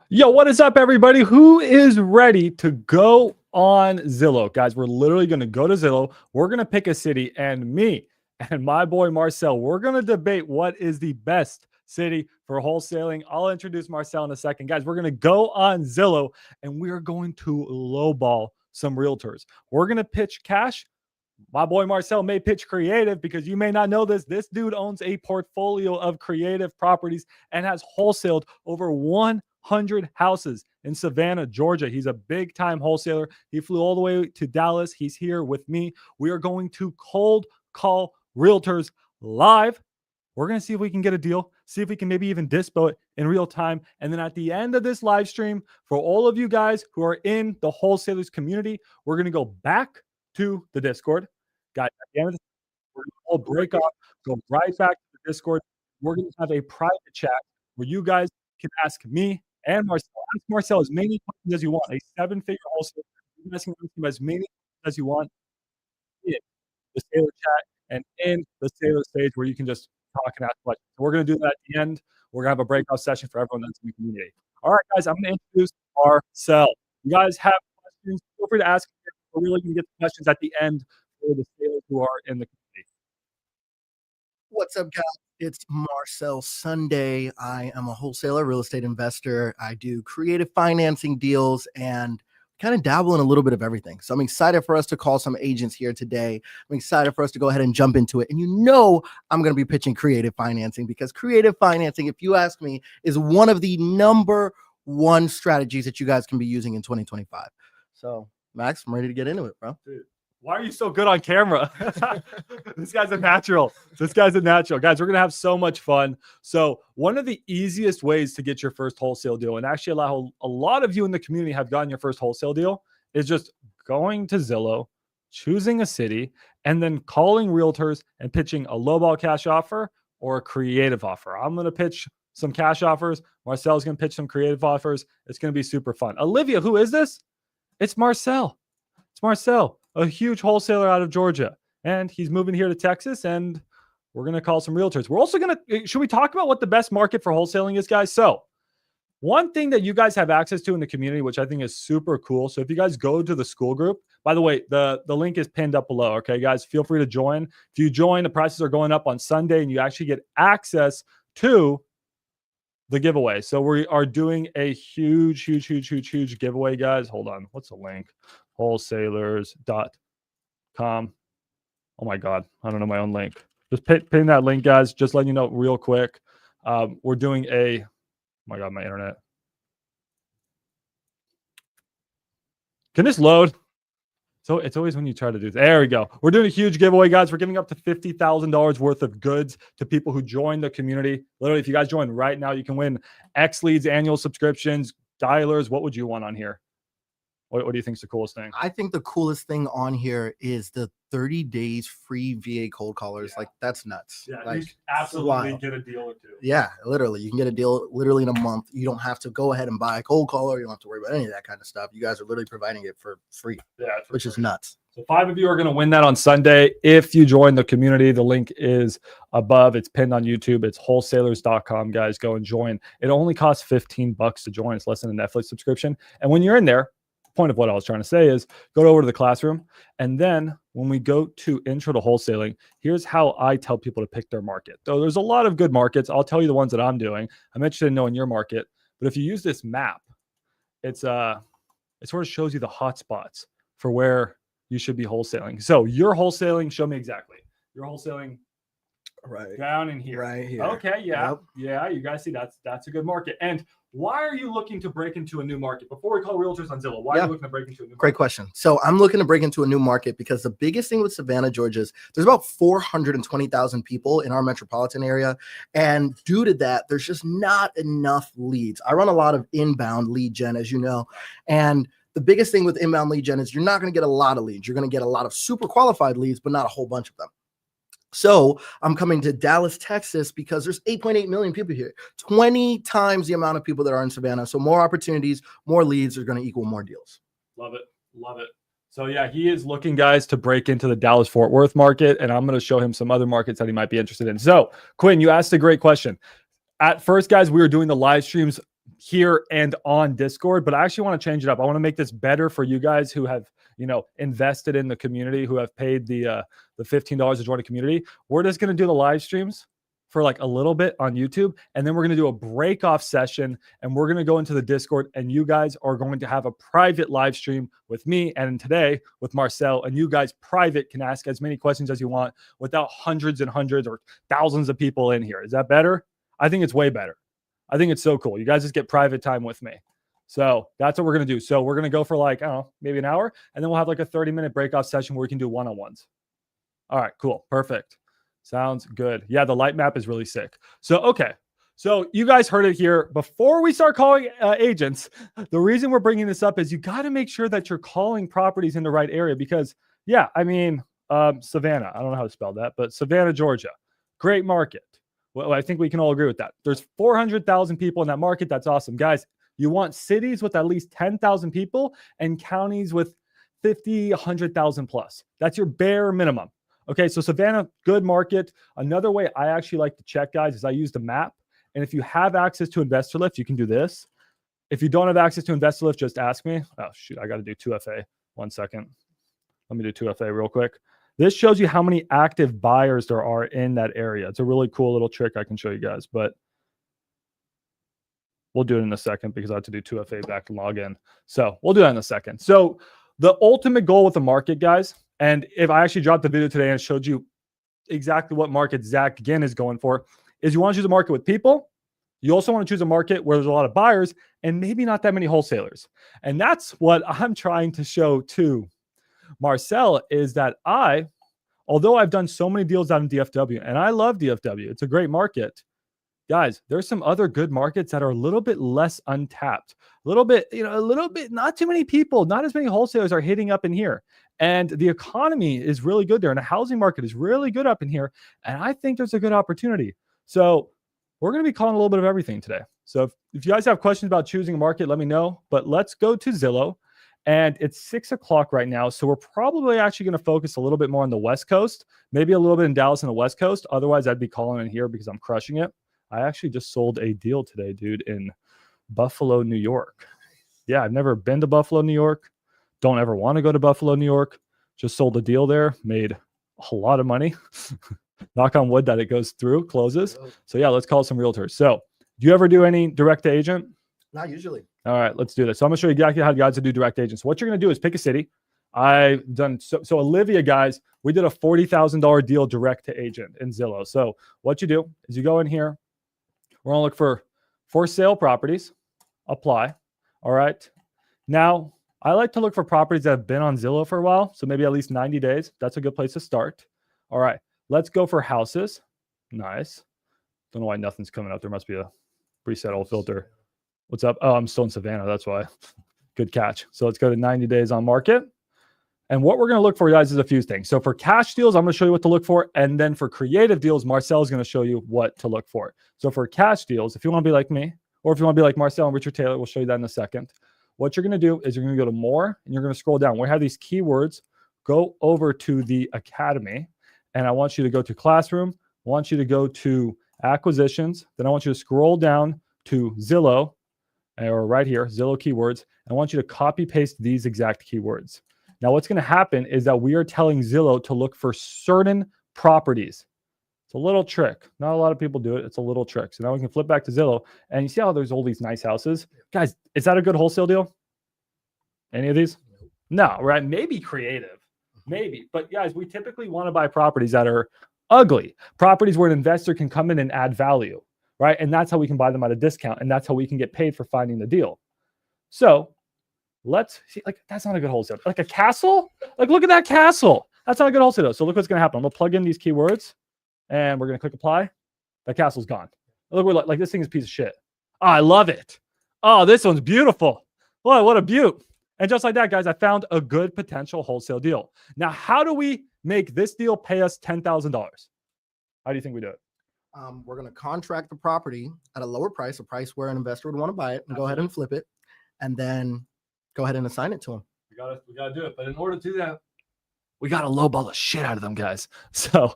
Yo, what is up, everybody? Who is ready to go on Zillow? Guys, we're literally going to go to Zillow. We're going to pick a city, and me and my boy Marcel, we're going to debate what is the best city for wholesaling. I'll introduce Marcel in a second. Guys, we're going to go on Zillow, and we are going to lowball some realtors. We're going to pitch cash. My boy Marcel may pitch creative because you may not know this. This dude owns a portfolio of creative properties and has wholesaled over 100 houses in Savannah, Georgia. He's a big time wholesaler. He flew all the way to Dallas. He's here with me. We are going to cold call realtors live. We're going to see if we can get a deal, see if we can maybe even dispo it in real time. And then at the end of this live stream, for all of you guys who are in the wholesalers community, we're going to go back to the Discord. Guys, at the end of this, we're going to all break off, go right back to the Discord. We're going to have a private chat where you guys can ask me and Marcel. Ask Marcel as many questions as you want. A seven-figure wholesaler. You guys can ask him as many questions as you want in the sailor chat and in the sailor stage where you can just talk and ask questions. So we're going to do that at the end. We're going to have a breakout session for everyone that's in the community. All right, guys, I'm going to introduce Marcel. You guys have questions, feel free to ask. We're really going to get the questions at the end for the sailors who are in the community. What's up, guys? It's Marcel Sunday. I am a wholesaler, real estate investor. I do creative financing deals and kind of dabble in a little bit of everything. So I'm excited for us to call some agents here today. I'm excited for us to go ahead and jump into it. And you know I'm going to be pitching creative financing because creative financing, if you ask me, is one of the number one strategies that you guys can be using in 2025. So Max, I'm ready to get into it, bro. Dude, why are you so good on camera? This guy's a natural. Guys, we're going to have so much fun. So one of the easiest ways to get your first wholesale deal, and actually a lot of you in the community have gotten your first wholesale deal, is just going to Zillow, choosing a city, and then calling realtors and pitching a lowball cash offer or a creative offer. I'm going to pitch some cash offers. Marcel's going to pitch some creative offers. It's going to be super fun. Olivia, who is this? It's Marcel. It's Marcel, a huge wholesaler out of Georgia. And he's moving here to Texas, and we're going to call some realtors. We're also going to, should we talk about what the best market for wholesaling is, guys? So one thing that you guys have access to in the community, which I think is super cool. So if you guys go to the school group, by the way, the link is pinned up below. Okay, guys, feel free to join. If you join, the prices are going up on Sunday, and you actually get access to the giveaway. So we are doing a huge giveaway, guys. Hold on. What's the link? Wholesalers.com. Oh my God. I don't know my own link. Just pin that link, guys. Just letting you know real quick. We're doing a, oh my God, my internet. Can this load? So it's always when you try to do, there we go. We're doing a huge giveaway, guys. We're giving up to $50,000 worth of goods to people who join the community. Literally, if you guys join right now, you can win X leads, annual subscriptions, dialers. What would you want on here? What do you think is the coolest thing? I think the coolest thing on here is the 30 days free VA cold callers. Yeah. Like, that's nuts. Yeah, like, you absolutely get a deal or two. Yeah, literally. You can get a deal literally in a month. You don't have to go ahead and buy a cold caller. You don't have to worry about any of that kind of stuff. You guys are literally providing it for free, which is nuts. So 5 of you are going to win that on Sunday. If you join the community, the link is above. It's pinned on YouTube. It's wholesalers.com, guys. Go and join. It only costs $15 to join. It's less than a Netflix subscription. And when you're in there, point of what I was trying to say is go over to the classroom. And then when we go to intro to wholesaling, here's how I tell people to pick their market. So there's a lot of good markets. I'll tell you the ones that I'm doing. I'm interested in knowing your market. But if you use this map, it sort of shows you the hot spots for where you should be wholesaling. So you're wholesaling. Show me exactly. You're wholesaling right down in here. Right here. Okay. Yeah. Yep. Yeah. You guys see that's a good market. And why are you looking to break into a new market? Before we call realtors on Zillow, why are you looking to break into a new market? Great question. So I'm looking to break into a new market because the biggest thing with Savannah, Georgia is there's about 420,000 people in our metropolitan area. And due to that, there's just not enough leads. I run a lot of inbound lead gen, as you know, and the biggest thing with inbound lead gen is you're not going to get a lot of leads. You're going to get a lot of super qualified leads, but not a whole bunch of them. So I'm coming to Dallas, Texas, because there's 8.8 million people here, 20 times the amount of people that are in Savannah. So more opportunities, more leads are going to equal more deals. Love it. Love it. So yeah, he is looking, guys, to break into the Dallas-Fort Worth market, and I'm going to show him some other markets that he might be interested in. So Quinn, you asked a great question. At first, guys, we were doing the live streams here and on Discord, but I actually want to change it up. I want to make this better for you guys who have, invested in the community, who have paid the $15 to join a community. We're just going to do the live streams for like a little bit on YouTube, and then we're going to do a break off session, and we're going to go into the Discord, and you guys are going to have a private live stream with me and today with Marcel, and you guys private can ask as many questions as you want without hundreds and hundreds or thousands of people in here. Is that better? I think it's way better. I think it's so cool. You guys just get private time with me. So that's what we're going to do. So we're going to go for like, I don't know, maybe an hour, and then we'll have like a 30-minute break-off session where we can do one-on-ones. All right, cool. Perfect. Sounds good. Yeah, the light map is really sick. So, okay. So you guys heard it here. Before we start calling agents, the reason we're bringing this up is you got to make sure that you're calling properties in the right area because, yeah, I mean, Savannah, I don't know how to spell that, but Savannah, Georgia, great market. Well, I think we can all agree with that. There's 400,000 people in that market. That's awesome. Guys, you want cities with at least 10,000 people and counties with 50, 100,000 plus. That's your bare minimum. Okay, so Savannah, good market. Another way I actually like to check, guys, is I use the map. And if you have access to Investor Lift, you can do this. If you don't have access to Investor Lift, just ask me. Oh, shoot, I got to do 2FA. 1 second. Let me do 2FA real quick. This shows you how many active buyers there are in that area. It's a really cool little trick I can show you guys, but we'll do it in a second because I have to do 2FA back and log in. So we'll do that in a second. So the ultimate goal with the market, guys, and if I actually dropped the video today and showed you exactly what market Zach Ginn is going for, is you want to choose a market with people. You also want to choose a market where there's a lot of buyers and maybe not that many wholesalers. And that's what I'm trying to show to Marcel is that although I've done so many deals out in DFW, and I love DFW, it's a great market. Guys, there's some other good markets that are a little bit less untapped, a little bit, not too many people, not as many wholesalers are hitting up in here. And the economy is really good there. And the housing market is really good up in here. And I think there's a good opportunity. So we're going to be calling a little bit of everything today. So if you guys have questions about choosing a market, let me know. But let's go to Zillow. And it's 6 o'clock right now. So we're probably actually going to focus a little bit more on the West Coast, maybe a little bit in Dallas and the West Coast. Otherwise, I'd be calling in here because I'm crushing it. I actually just sold a deal today, dude, in Buffalo, New York. Yeah, I've never been to Buffalo, New York. Don't ever want to go to Buffalo, New York. Just sold a deal there, made a lot of money. Knock on wood that it goes through, closes. So yeah, let's call some realtors. So do you ever do any direct to agent? Not usually. All right, let's do this. So I'm going to show you exactly how guys to do direct agents. So what you're going to do is pick a city. I've done so Olivia, guys, we did a $40,000 deal direct to agent in Zillow. So what you do is you go in here. We're going to look for sale properties, apply. All right. Now, I like to look for properties that have been on Zillow for a while. So maybe at least 90 days. That's a good place to start. All right. Let's go for houses. Nice. Don't know why nothing's coming up. There must be a preset old filter. What's up? Oh, I'm still in Savannah. That's why. Good catch. So let's go to 90 days on market. And what we're going to look for, guys, is a few things. So for cash deals, I'm going to show you what to look for. And then for creative deals, Marcel is going to show you what to look for. So for cash deals, if you want to be like me, or if you want to be like Marcel and Richard Taylor, we'll show you that in a second. What you're going to do is you're going to go to more, and you're going to scroll down. We have these keywords. Go over to the academy, and I want you to go to classroom. I want you to go to acquisitions. Then I want you to scroll down to Zillow, or right here, Zillow keywords. And I want you to copy paste these exact keywords. Now, what's going to happen is that we are telling Zillow to look for certain properties. It's a little trick. Not a lot of people do it. It's a little trick. So now we can flip back to Zillow, and you see how there's all these nice houses. Guys, is that a good wholesale deal? Any of these? No, right? Maybe creative. Maybe. But guys, we typically want to buy properties that are ugly. Properties where an investor can come in and add value, right? And that's how we can buy them at a discount. And that's how we can get paid for finding the deal. So let's see, like, that's not a good wholesale. Like a castle? Like, look at that castle. That's not a good wholesale. So look what's going to happen. I'm going to plug in these keywords, and we're going to click apply. That castle's gone. Look, we're like this thing is a piece of shit. Oh, I love it. Oh, this one's beautiful. Boy, what a beaut. And just like that, guys, I found a good potential wholesale deal. Now, how do we make this deal pay us $10,000? How do you think we do it? We're going to contract the property at a lower price, a price where an investor would want to buy it, and go ahead and flip it, and then go ahead and assign it to them. We gotta do it. But in order to do that, we got to lowball the shit out of them, guys. So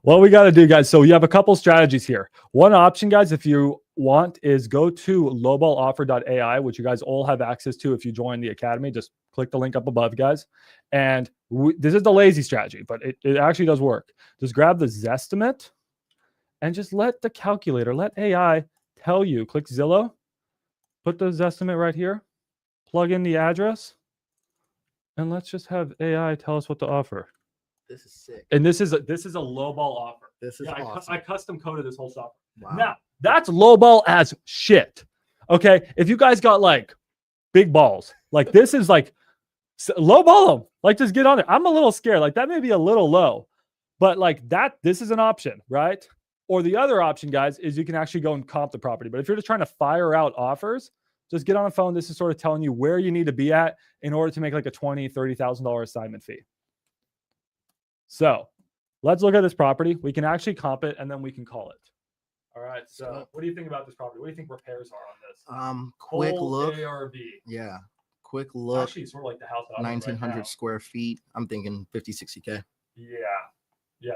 what we got to do, guys. So you have a couple strategies here. One option, guys, if you want, is go to lowballoffer.ai, which you guys all have access to if you join the academy. Just click the link up above, guys. And this is the lazy strategy, but it actually does work. Just grab the Zestimate and just let the calculator, let AI tell you. Click Zillow, put the Zestimate right here, plug in the address, and let's just have AI tell us what to offer. This is sick. And this is a lowball offer. This is awesome. I custom coded this whole software. Wow. Now, that's lowball as shit. Okay. If you guys got like big balls, like this is like lowball them. Like just get on it. I'm a little scared. Like that may be a little low, but like that, this is an option, right? Or the other option, guys, is you can actually go and comp the property. But if you're just trying to fire out offers, just get on the phone. This is sort of telling you where you need to be at in order to make like a $20,000, $30,000 assignment fee. So let's look at this property. We can actually comp it and then we can call it. All right. So what do you think about this property? What do you think repairs are on this? Quick look. ARV. Yeah. Quick look. Actually, it's sort of like the house. 1,900 square feet. I'm thinking 50, 60K. Yeah,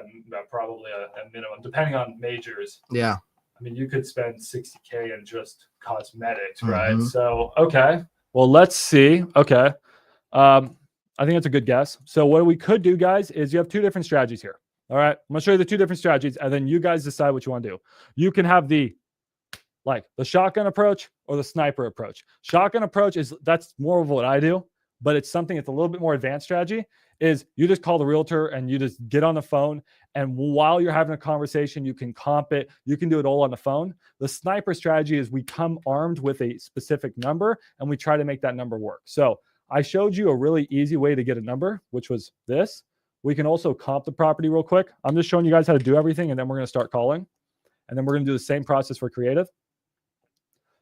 probably a minimum, depending on majors. Yeah. I mean, you could spend 60K in just cosmetics, right? So, okay. Well, let's see. Okay. I think that's a good guess. So what we could do, guys, is you have two different strategies here. All right. I'm going to show you the two different strategies, and then you guys decide what you want to do. You can have the shotgun approach or the sniper approach. Shotgun approach that's more of what I do, but it's something that's a little bit more advanced strategy. Is you just call the realtor and you just get on the phone, and while you're having a conversation, you can comp it. You can do it all on the phone. The sniper strategy is we come armed with a specific number and we try to make that number work. So I showed you a really easy way to get a number, which was this. We can also comp the property real quick. I'm just showing you guys how to do everything, and then we're going to start calling, and then we're going to do the same process for creative.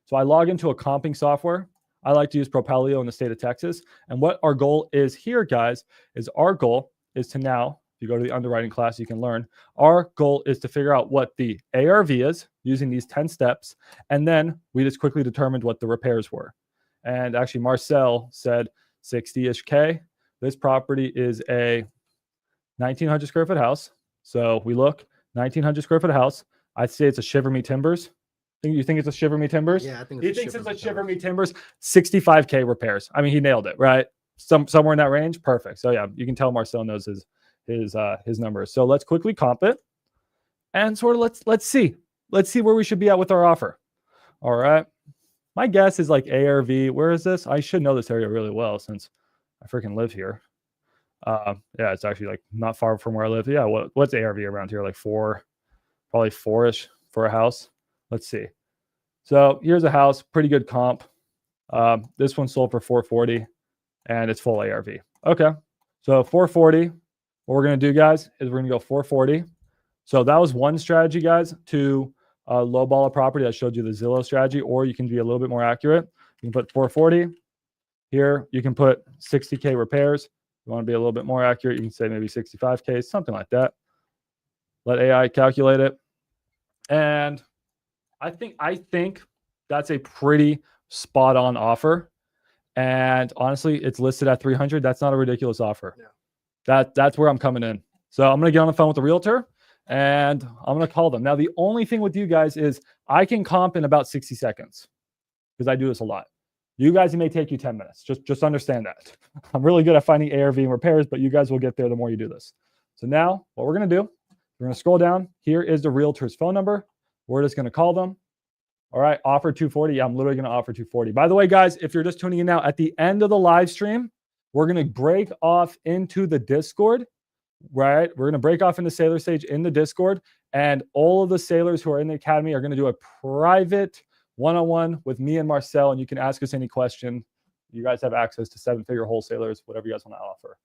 So I log into a comping software. I like to use Propelio in the state of Texas. And what our goal is here, guys, is our goal is to now, if you go to the underwriting class, you can learn. Our goal is to figure out what the ARV is using these 10 steps. And then we just quickly determined what the repairs were. And actually, Marcel said 60-ish K. This property is a 1,900 square foot house. So we look, 1,900 square foot house. I'd say it's a Shiver Me Timbers. You think it's a Shiver Me Timbers? Yeah, I think he thinks it's a Shiver Me Timbers. 65K repairs. I mean, he nailed it, right? Somewhere in that range. Perfect. So yeah, you can tell Marcel knows his numbers. So let's quickly comp it, and sort of let's see where we should be at with our offer. All right. My guess is like ARV. Where is this? I should know this area really well since I freaking live here. Yeah, it's actually like not far from where I live. Yeah. What's ARV around here? Like probably 4-ish for a house. Let's see. So here's a house, pretty good comp. This one sold for 440 and it's full ARV. Okay. So 440, what we're going to do, guys, is we're going to go 440. So that was one strategy, guys, to lowball a property. I showed you the Zillow strategy, or you can be a little bit more accurate. You can put 440 here. You can put 60K repairs. If you want to be a little bit more accurate, you can say maybe 65K, something like that. Let AI calculate it. And I think that's a pretty spot on offer. And honestly, it's listed at 300. That's not a ridiculous offer. Yeah. That's where I'm coming in. So I'm going to get on the phone with the realtor and I'm going to call them. Now, the only thing with you guys is I can comp in about 60 seconds because I do this a lot. You guys, it may take you 10 minutes. Just understand that. I'm really good at finding ARV and repairs, but you guys will get there the more you do this. So now what we're going to do, we're going to scroll down. Here is the realtor's phone number. We're just going to call them. All right, offer 240. Yeah, I'm literally going to offer 240. By the way, guys, if you're just tuning in now, at the end of the live stream, we're going to break off into the Discord, right? We're going to break off into Sailor Sage in the Discord, and all of the sailors who are in the academy are going to do a private one-on-one with me and Marcel, and you can ask us any question. You guys have access to 7-figure wholesalers, whatever you guys want to offer.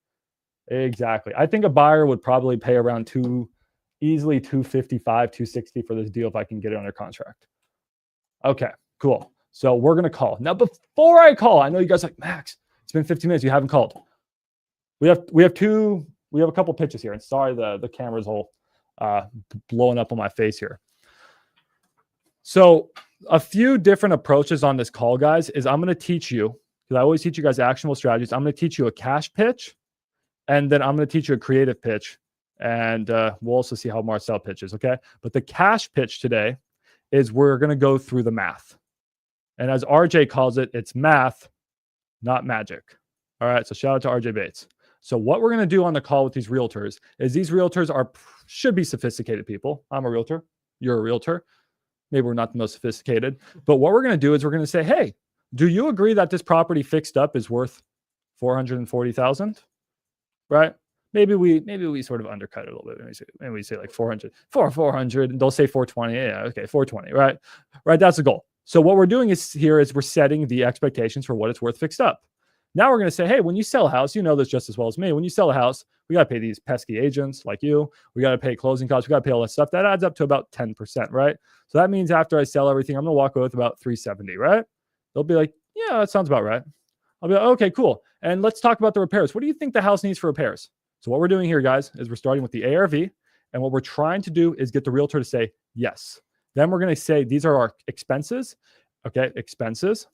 Exactly. I think a buyer would probably pay around easily 255, 260 for this deal if I can get it under contract. Okay, cool. So we're going to call. Now, before I call, I know you guys are like, Max, it's been 15 minutes. You haven't called. We have a couple pitches here. And sorry, the camera's all blowing up on my face here. So a few different approaches on this call, guys, is I'm going to teach you, because I always teach you guys actionable strategies. I'm going to teach you a cash pitch And then I'm going to teach you a creative pitch. And we'll also see how Marcel pitches. Okay. But the cash pitch today is we're going to go through the math. And as RJ calls it, it's math, not magic. All right. So shout out to RJ Bates. So what we're going to do on the call with these realtors is these realtors should be sophisticated people. I'm a realtor. You're a realtor. Maybe we're not the most sophisticated. But what we're going to do is we're going to say, hey, do you agree that this property fixed up is worth $440,000? Right? Maybe we sort of undercut it a little bit. Maybe we say like 400, 400, and they'll say 420. Yeah, okay, 420, right? Right, that's the goal. So what we're doing is we're setting the expectations for what it's worth fixed up. Now we're going to say, hey, when you sell a house, you know this just as well as me. When you sell a house, we got to pay these pesky agents like you. We got to pay closing costs. We got to pay all that stuff. That adds up to about 10%, right? So that means after I sell everything, I'm going to walk away with about 370, right? They'll be like, yeah, that sounds about right. I'll be like, okay, cool. And let's talk about the repairs. What do you think the house needs for repairs? So what we're doing here, guys, is we're starting with the ARV. And what we're trying to do is get the realtor to say yes. Then we're going to say, these are our expenses. Okay, expenses.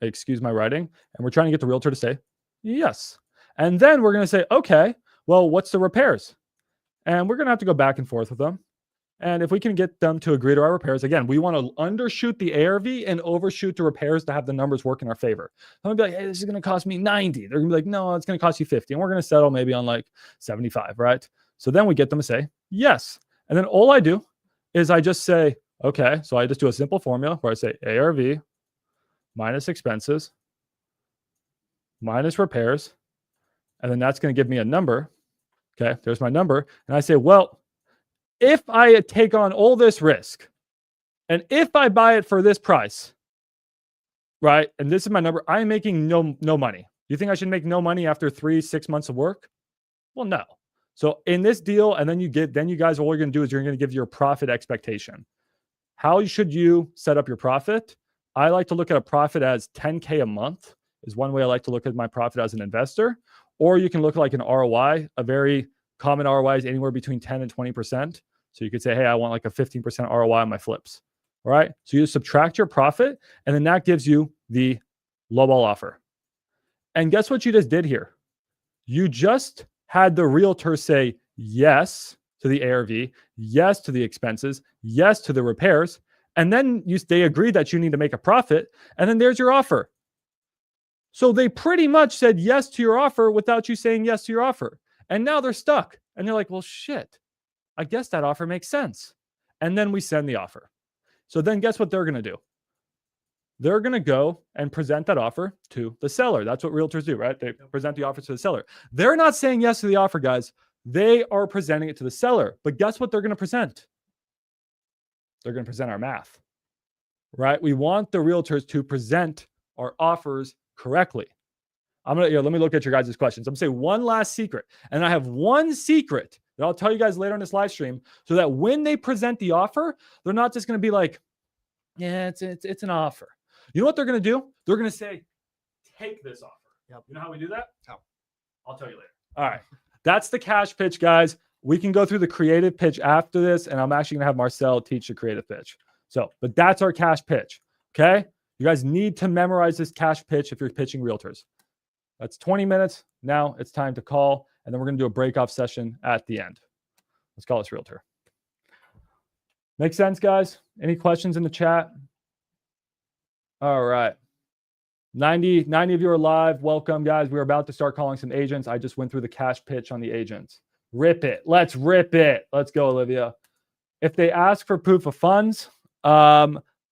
Excuse my writing. And we're trying to get the realtor to say yes. And then we're going to say, okay, well, what's the repairs? And we're going to have to go back and forth with them. And if we can get them to agree to our repairs, again, we want to undershoot the ARV and overshoot the repairs to have the numbers work in our favor. I'm going to be like, hey, this is going to cost me 90. They're going to be like, no, it's going to cost you 50. And we're going to settle maybe on like 75, right? So then we get them to say yes. And then all I do is I just say, okay, so I just do a simple formula where I say ARV minus expenses minus repairs. And then that's going to give me a number. Okay, there's my number. And I say, well, if I take on all this risk and if I buy it for this price, right, and this is my number, I'm making no money. You think I should make no money after 3-6 months of work? Well, no. So in this deal, and then you guys, all you're going to do is you're going to give your profit expectation. How should you set up your profit? I like to look at a profit as 10K a month is one way I like to look at my profit as an investor. Or you can look like an ROI. A very common ROI is anywhere between 10 and 20%. So you could say, hey, I want like a 15% ROI on my flips. All right. So you subtract your profit, and then that gives you the lowball offer. And guess what you just did here? You just had the realtor say yes to the ARV, yes to the expenses, yes to the repairs. And then they agreed that you need to make a profit. And then there's your offer. So they pretty much said yes to your offer without you saying yes to your offer. And now they're stuck. And they're like, well, shit, I guess that offer makes sense. And then we send the offer. So then guess what they're going to do? They're going to go and present that offer to the seller. That's what realtors do, right? They present the offer to the seller. They're not saying yes to the offer, guys. They are presenting it to the seller. But guess what they're going to present? They're going to present our math, right? We want the realtors to present our offers correctly. Let me look at your guys' questions. I'm going to say one last secret. And I have one secret that I'll tell you guys later in this live stream so that when they present the offer, they're not just going to be like, yeah, it's an offer. You know what they're going to do? They're going to say, take this offer. Yep. You know how we do that? How? I'll tell you later. All right. That's the cash pitch, guys. We can go through the creative pitch after this, and I'm actually going to have Marcel teach the creative pitch. But that's our cash pitch. Okay? You guys need to memorize this cash pitch if you're pitching realtors. That's 20 minutes. Now it's time to call, and then we're going to do a breakoff session at the end. Let's call this realtor. Make sense, guys? Any questions in the chat? All right. 90 of you are live. Welcome, guys. We're about to start calling some agents. I just went through the cash pitch on the agents. Rip it. Let's rip it. Let's go, Olivia. If they ask for proof of funds,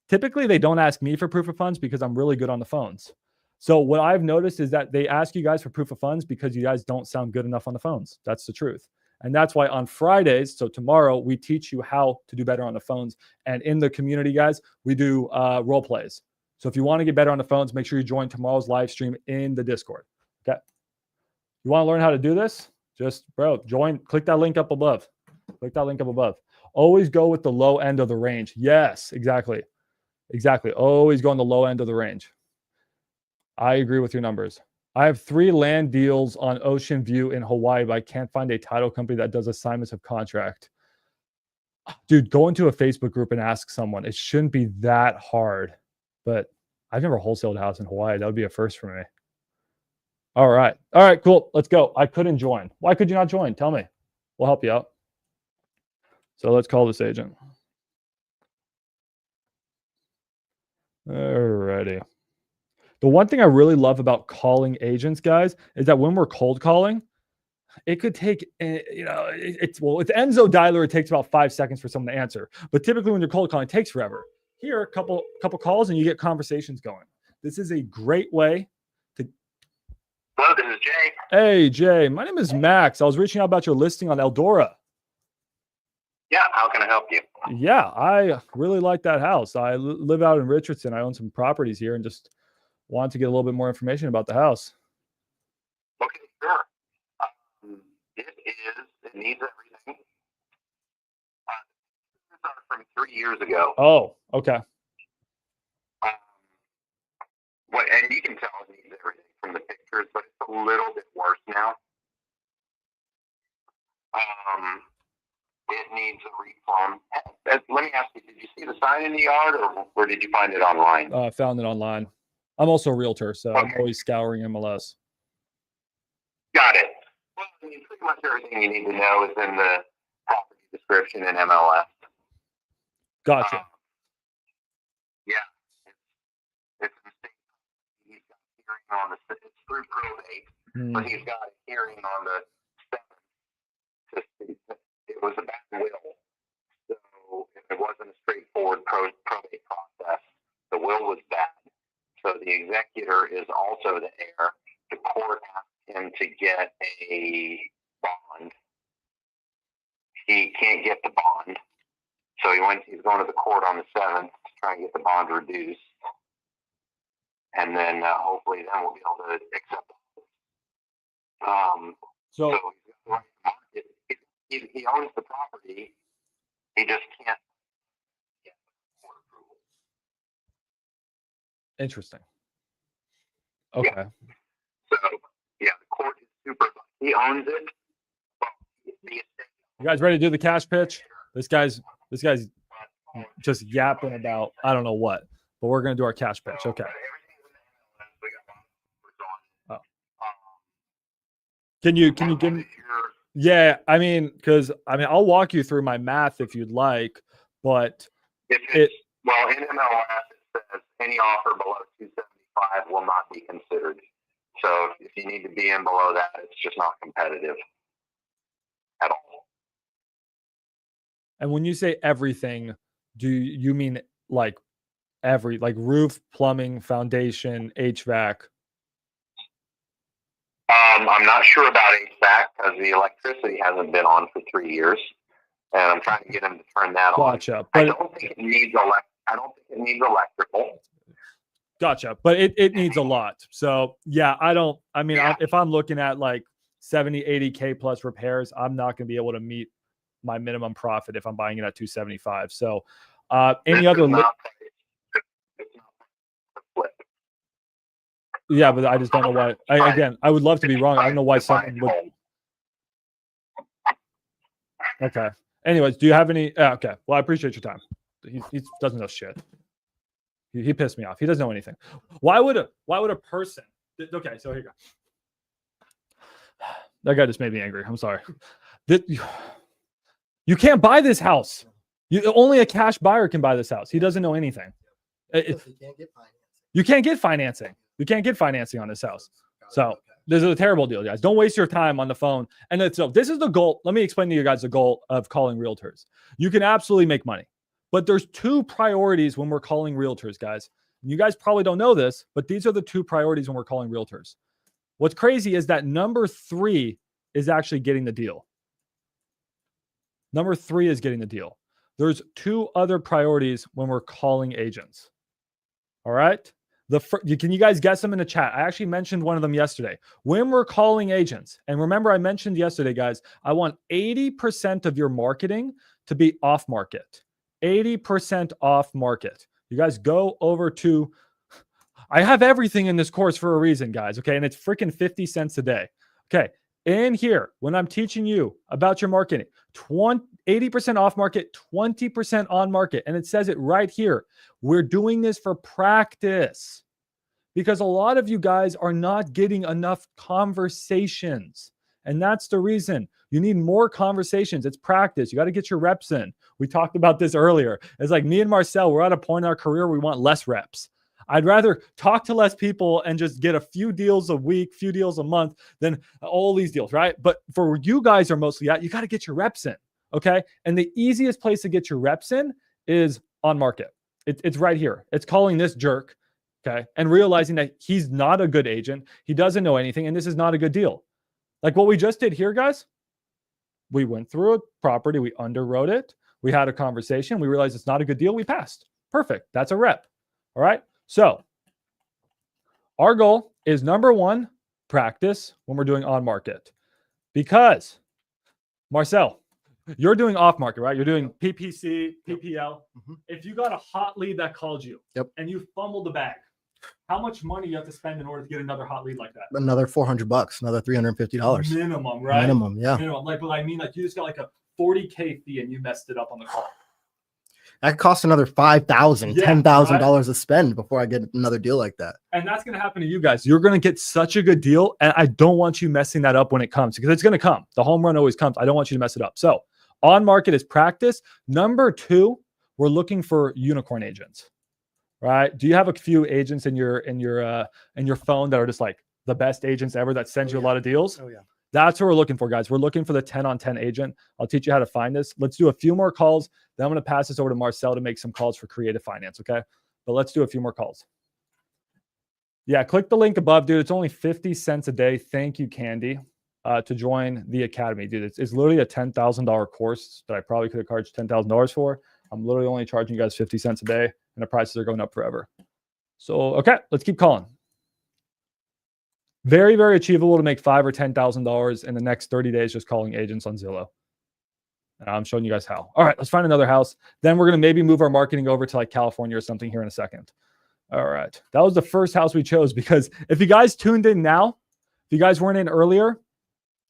typically they don't ask me for proof of funds because I'm really good on the phones. So what I've noticed is that they ask you guys for proof of funds because you guys don't sound good enough on the phones. That's the truth. And that's why on Fridays, so tomorrow, we teach you how to do better on the phones. And in the community, guys, we do role plays. So if you want to get better on the phones, make sure you join tomorrow's live stream in the Discord. Okay. You want to learn how to do this? Just, join, click that link up above. Click that link up above. Always go with the low end of the range. Yes, exactly. Exactly. Always go on the low end of the range. I agree with your numbers. I have 3 land deals on Ocean View in Hawaii, but I can't find a title company that does assignments of contract. Dude, go into a Facebook group and ask someone. It shouldn't be that hard. But I've never wholesaled a house in Hawaii. That would be a first for me. All right. All right, cool. Let's go. I couldn't join. Why could you not join? Tell me. We'll help you out. So let's call this agent. Alrighty. The one thing I really love about calling agents, guys, is that when we're cold calling, it could take, it's Enzo Dialer. It takes about 5 seconds for someone to answer. But typically when you're cold calling, it takes forever. Here, a couple calls and you get conversations going. This is a great way to. Hello, this is Jay. Hey, Jay. My name is Max. I was reaching out about your listing on Eldora. Yeah, how can I help you? Yeah, I really like that house. I live out in Richardson. I own some properties here and just wanted to get a little bit more information about the house. Okay, sure. It needs everything. These are from 3 years ago. Oh, okay. And you can tell it needs everything from the pictures, but it's a little bit worse now. It needs a replumb. Let me ask you, did you see the sign in the yard or did you find it online? I found it online. I'm also a realtor, so Okay. I'm always scouring MLS. Got it. Well, I mean, pretty much everything you need to know is in the property description in MLS. Gotcha. Yeah. It's he's got a hearing on it's through probate, but he's got a hearing on the 7th. It was a bad will, so it wasn't a straightforward probate process. The will was bad, so the executor is also the heir. The court asked him to get a bond. He can't get the bond, so he's going to the court on the 7th to try and get the bond reduced, and then hopefully then we'll be able to accept it. So he owns the property. He just can't get court approval. Interesting. Okay. Yeah. So yeah, the court is super. He owns it. You guys ready to do the cash pitch? This guy's just yapping about I don't know what, but we're gonna do our cash pitch. Okay. Oh. Can you give me? Yeah, I mean, I'll walk you through my math if you'd like, but in MLS it says any offer below 275 will not be considered. So if you need to be in below that, it's just not competitive at all. And when you say everything, do you mean like roof, plumbing, foundation, HVAC? I'm not sure about HVAC because the electricity hasn't been on for 3 years, and I'm trying to get him to turn that on. Gotcha. I don't think it needs electrical. Gotcha. But it needs a lot. So yeah, if I'm looking at like 70, 80K plus repairs, I'm not going to be able to meet my minimum profit if I'm buying it at 275. So yeah, but I just don't know why. I would love to be wrong. I don't know why someone would. Okay. Anyways, do you have any? Okay. Well, I appreciate your time. He doesn't know shit. He pissed me off. He doesn't know anything. Why would a person? Okay, so here you go. That guy just made me angry. I'm sorry. You can't buy this house. Only a cash buyer can buy this house. He doesn't know anything. You can't get financing. You can't get financing on this house. So this is a terrible deal, guys. Don't waste your time on the phone. And so this is the goal. Let me explain to you guys the goal of calling realtors. You can absolutely make money, but there's 2 priorities when we're calling realtors, guys. You guys probably don't know this, but these are the 2 priorities when we're calling realtors. What's crazy is that number 3 is actually getting the deal. Number 3 is getting the deal. There's 2 other priorities when we're calling agents. All right. Can you guys guess them in the chat? I actually mentioned one of them yesterday. When we're calling agents, and remember I mentioned yesterday, guys, I want 80% of your marketing to be off market. 80% off market. You guys go over to, I have everything in this course for a reason, guys. Okay. And it's freaking 50 cents a day. Okay. In here, when I'm teaching you about your marketing, 80% off market, 20% on market. And it says it right here. We're doing this for practice because a lot of you guys are not getting enough conversations. And that's the reason. You need more conversations. It's practice. You got to get your reps in. We talked about this earlier. It's like me and Marcel, we're at a point in our career we want less reps. I'd rather talk to less people and just get a few deals a week, few deals a month than all these deals, right? But for where you guys are mostly at, you got to get your reps in, okay? And the easiest place to get your reps in is on market. It's right here. It's calling this jerk, okay? And realizing that he's not a good agent. He doesn't know anything, and this is not a good deal. Like what we just did here, guys, we went through a property, we underwrote it, we had a conversation, we realized it's not a good deal, we passed. Perfect. That's a rep. All right. So our goal is number one, practice when we're doing on market. Because Marcel, you're doing off market, right? You're doing PPC, PPL. If you got a hot lead that called you and you fumbled the bag, how much money you have to spend in order to get another hot lead like that? Another $400, another $350 minimum, right? Minimum, yeah. Minimum. Like what I mean, like you just got like a 40K fee and you messed it up on the call. That costs another $5,000, Yeah, $10,000 to spend before I get another deal like that. And that's going to happen to you guys. You're going to get such a good deal, and I don't want you messing that up when it comes, because it's going to come. The home run always comes. I don't want you to mess it up. So on market is practice. Number two, we're looking for unicorn agents. Right? Do you have a few agents in your phone that are just like the best agents ever that send you a lot of deals? Oh yeah. That's what we're looking for, guys. We're looking for the 10 on 10 agent. I'll teach you how to find this. Let's do a few more calls. Then I'm going to pass this over to Marcel to make some calls for creative finance. Okay. But let's do a few more calls. Yeah. Click the link above, dude. It's only 50 cents a day. Thank you, Candy, to join the Academy, dude. It's literally a $10,000 course that I probably could have charged $10,000 for. I'm literally only charging you guys 50 cents a day, and the prices are going up forever. So, okay, let's keep calling. Very, very achievable to make $5,000 or $10,000 in the next 30 days just calling agents on Zillow. And I'm showing you guys how. All right, let's find another house. Then we're going to maybe move our marketing over to like California or something here in a second. All right, that was the first house we chose, because if you guys tuned in now, if you guys weren't in earlier,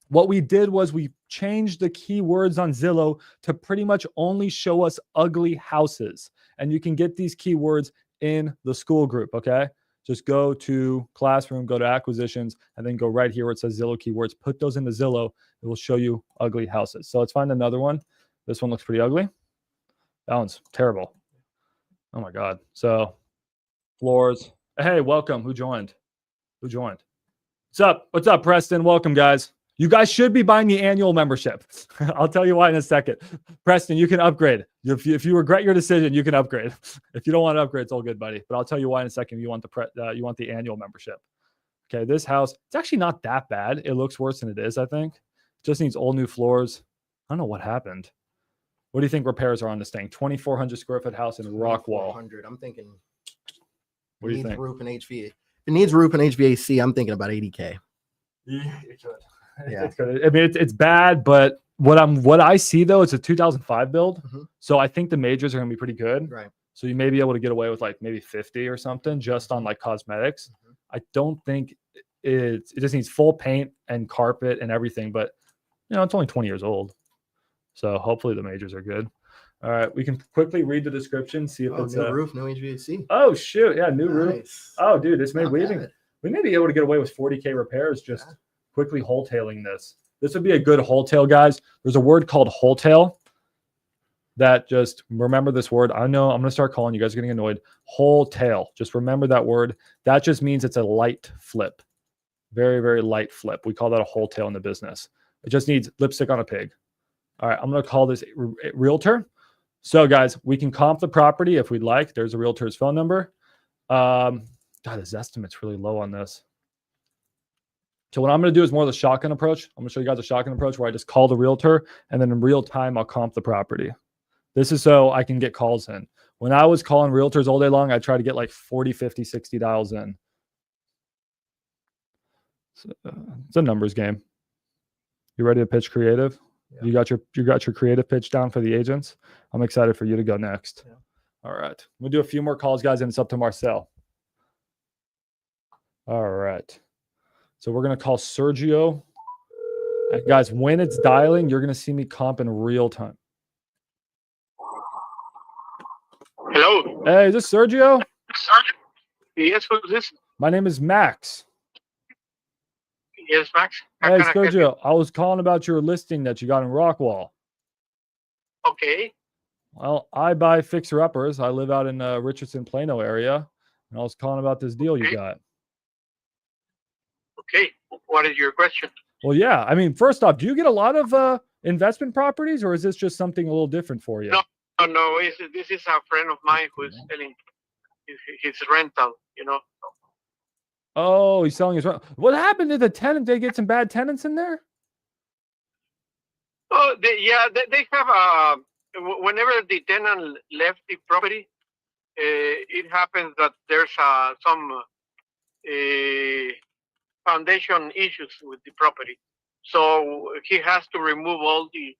what we did was we changed the keywords on Zillow to pretty much only show us ugly houses. And you can get these keywords in the school group, okay? Just go to Classroom, go to Acquisitions, and then go right here where it says Zillow keywords. Put those into Zillow. It will show you ugly houses. So let's find another one. This one looks pretty ugly. That one's terrible. Oh my God. So floors. Hey, welcome. Who joined? Who joined? What's up? What's up, Preston? Welcome, guys. You guys should be buying the annual membership. I'll tell you why in a second. Preston, you can upgrade. If you regret your decision, you can upgrade. If you don't want to upgrade, it's all good, buddy. But I'll tell you why in a second. You want the annual membership. Okay, this house, it's actually not that bad. It looks worse than it is, I think. It just needs all new floors. I don't know what happened. What do you think repairs are on this thing? 2,400 square foot house in Rockwall. I'm thinking. What do you think? Roof and HVAC. If it needs roof and HVAC, I'm thinking about 80K. Yeah, it could. Yeah. It's good. I mean, it's bad, but what I see though, it's a 2005 build. So I think the majors are going to be pretty good. Right. So you may be able to get away with like maybe 50 or something just on like cosmetics. I don't think it just needs full paint and carpet and everything, but it's only 20 years old. So hopefully the majors are good. All right. We can quickly read the description, see if it's new roof, no HVAC. Oh shoot. Yeah. New roof. Nice. Oh dude, we may be able to get away with 40K repairs just quickly wholetailing this. This would be a good wholesale, guys. There's a word called wholesale that just remember this word. I know I'm going to start calling you guys are getting annoyed. Wholesale. Just remember that word. That just means it's a light flip. Very, very light flip. We call that a wholesale in the business. It just needs lipstick on a pig. All right. I'm going to call this a realtor. So guys, we can comp the property if we'd like. There's a realtor's phone number. God, this estimate's really low on this. So what I'm going to do is more of the shotgun approach. I'm going to show you guys a shotgun approach where I just call the realtor and then in real time, I'll comp the property. This is so I can get calls in. When I was calling realtors all day long, I try to get like 40, 50, 60 dials in. So, it's a numbers game. You ready to pitch creative? Yeah. You got your creative pitch down for the agents? I'm excited for you to go next. Yeah. All right. We'll do a few more calls, guys, and it's up to Marcel. All right. So we're going to call Sergio. And guys, when it's dialing, you're going to see me comp in real time. Hello. Hey, is this Sergio? Yes, who's this? My name is Max. Yes, Max. How Hey, can I help you? Sergio, I was calling about your listing that you got in Rockwall. Okay. Well, I buy fixer-uppers. I live out in Richardson, Plano area, and I was calling about this deal you Okay. got. Okay. What is your question? Well, yeah. I mean, first off, do you get a lot of investment properties, or is this just something a little different for you? No. This is a friend of mine who is selling his rental. Oh, he's selling his rent. What happened to the tenant? They get some bad tenants in there? Oh, they have whenever the tenant left the property, it happens that there's some foundation issues with the property. So he has to remove all the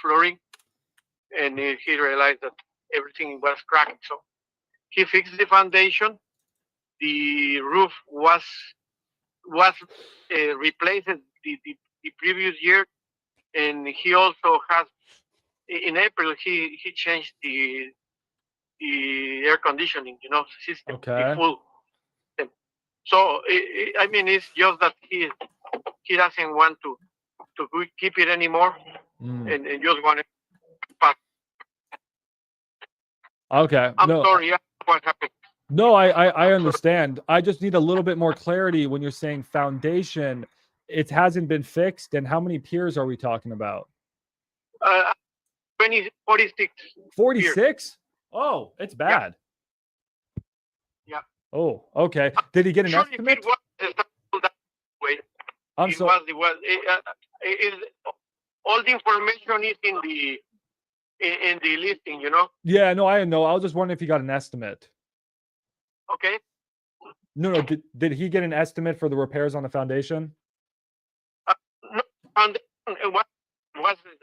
flooring, and he realized that everything was cracked. So he fixed the foundation. The roof was replaced the previous year, and he also has in April he changed the air conditioning system, the Okay. full system. So I mean, it's just that he doesn't want to keep it anymore, and just want to pass. Okay. I'm No, sorry, what happened? no, I understand. I just need a little bit more clarity when you're saying foundation. It hasn't been fixed, and how many piers are we talking about? 46. 46? Oh, it's bad. Yeah. Oh, okay. Did he get an Sure, estimate? if it was established that way, I'm it sorry. all the information is in the listing, Yeah, no, I know. I was just wondering if he got an estimate. Okay. No. Did he get an estimate for the repairs on the foundation? No, and it was repaired,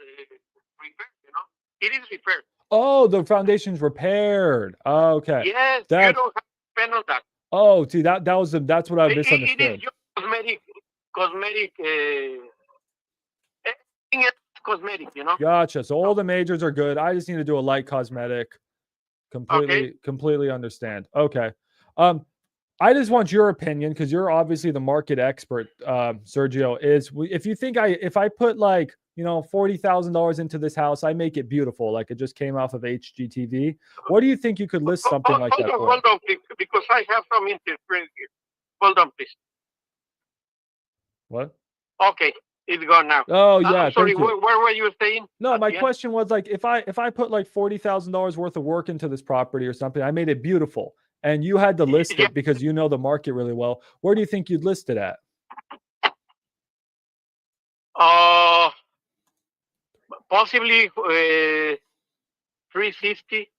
It is repaired. Oh, the foundation's repaired. Okay. Yes, you That. don't have to spend on that. Oh, see, that's what I misunderstood. It is just cosmetic. Everything else is cosmetic, Gotcha. So all the majors are good. I just need to do a light cosmetic. Completely understand. Okay. I just want your opinion because you're obviously the market expert, Sergio. If you think if I put like $40,000 into this house, I make it beautiful, like it just came off of HGTV. What do you think you could list something like that for? Hold on, because I have some interference here. Hold on, please. What? Okay, it's gone now. Oh yeah. I'm sorry. Thank you. Where were you saying? No, my question was like if I put like $40,000 worth of work into this property or something, I made it beautiful, and you had to list it because you know the market really well. Where do you think you'd list it at? Possibly 350.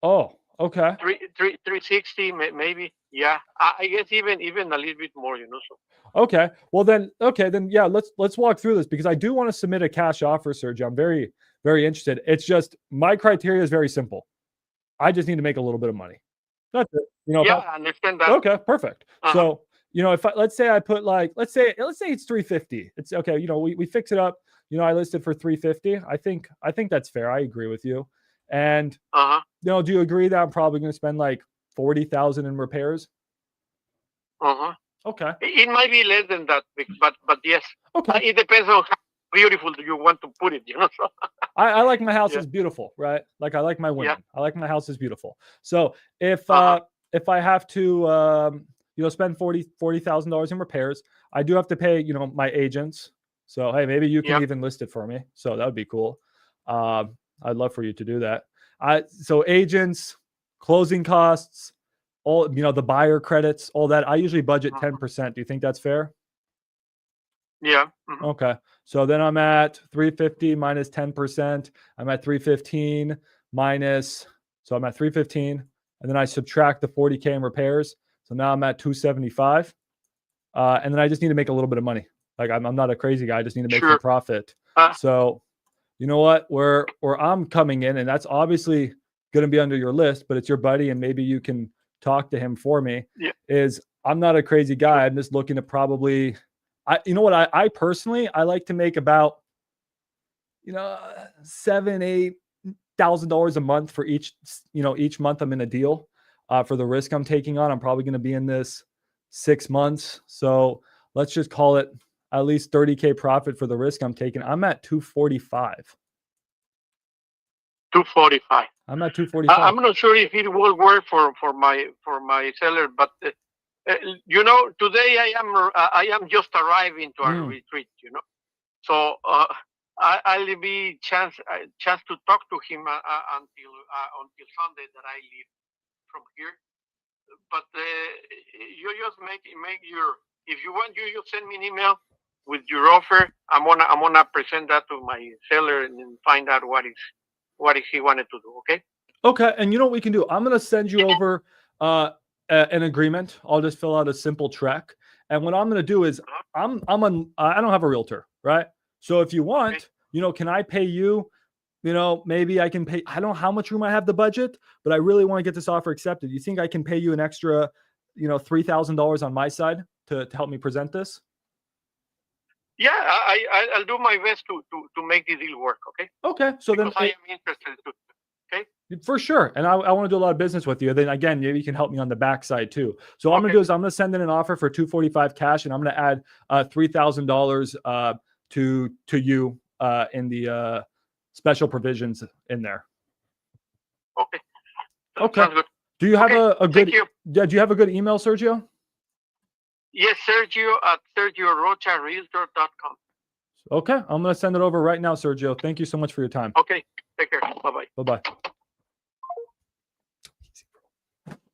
Oh, okay. 360 maybe. Yeah, I guess even a little bit more, So. Okay. Well then, yeah, let's walk through this because I do want to submit a cash offer, Sergio. I'm very, very interested. It's just my criteria is very simple. I just need to make a little bit of money. That's it. I understand that. Okay, perfect. So, if let's say I put like let's say it's 350. It's okay, we fix it up. I listed for 350. I think that's fair. I agree with you. And do you agree that I'm probably going to spend like 40,000 in repairs? Okay. It might be less than that, but yes. Okay. It depends on how beautiful do you want to put it, So. I like my house is beautiful, right? Like I like my women. I like my house is beautiful. So if I have to spend $40,000 in repairs, I do have to pay my agents. So hey, maybe you can even list it for me. So that would be cool. I'd love for you to do that. So agents, closing costs, all the buyer credits, all that. I usually budget 10%. Do you think that's fair? Yeah. Okay. So then I'm at 350 minus 10%. I'm at 315 minus. So I'm at 315, and then I subtract the 40K in repairs. So now I'm at 275, and then I just need to make a little bit of money. Like I'm not a crazy guy. I just need to make some profit. So you know what? Where I'm coming in, and that's obviously going to be under your list, but it's your buddy, and maybe you can talk to him for me. Is I'm not a crazy guy. I'm just looking to probably. I personally like to make about $7,000-8,000 a month for each month I'm in a deal. for the risk I'm taking on. I'm probably going to be in this 6 months. So let's just call it at least 30K profit for the risk I'm taking. I'm at 245. 245. I'm at 245. I'm not sure if it will work for my seller, but today I am just arriving to our retreat. So I'll be chance to talk to him until Sunday that I leave from here. But you just make your, if you want, you just send me an email with your offer. I'm gonna present that to my seller and then find out what he wanted to do. Okay. Okay, and you know what we can do? I'm going to send you over an agreement. I'll just fill out a simple check. And what I'm going to do is I don't have a realtor, right? So if you want, can I pay you? Maybe I can pay. I don't know how much room I have the budget, but I really want to get this offer accepted. You think I can pay you an extra, $3,000 on my side to help me present this? Yeah, I'll do my best to make the deal work. Okay. Okay, so because then I am interested too. Okay. For sure. And I want to do a lot of business with you. Then again, maybe you can help me on the backside too. So what I'm going to do is I'm going to send in an offer for 245 cash, and I'm going to add $3,000 to you in the special provisions in there. Okay. Okay. Sounds good. Do you have a good? Thank you. Yeah. Do you have a good email, Sergio? Yes, Sergio at SergioRochaRealtor.com. Okay. I'm going to send it over right now, Sergio. Thank you so much for your time. Okay. Take care. Bye-bye. Bye-bye.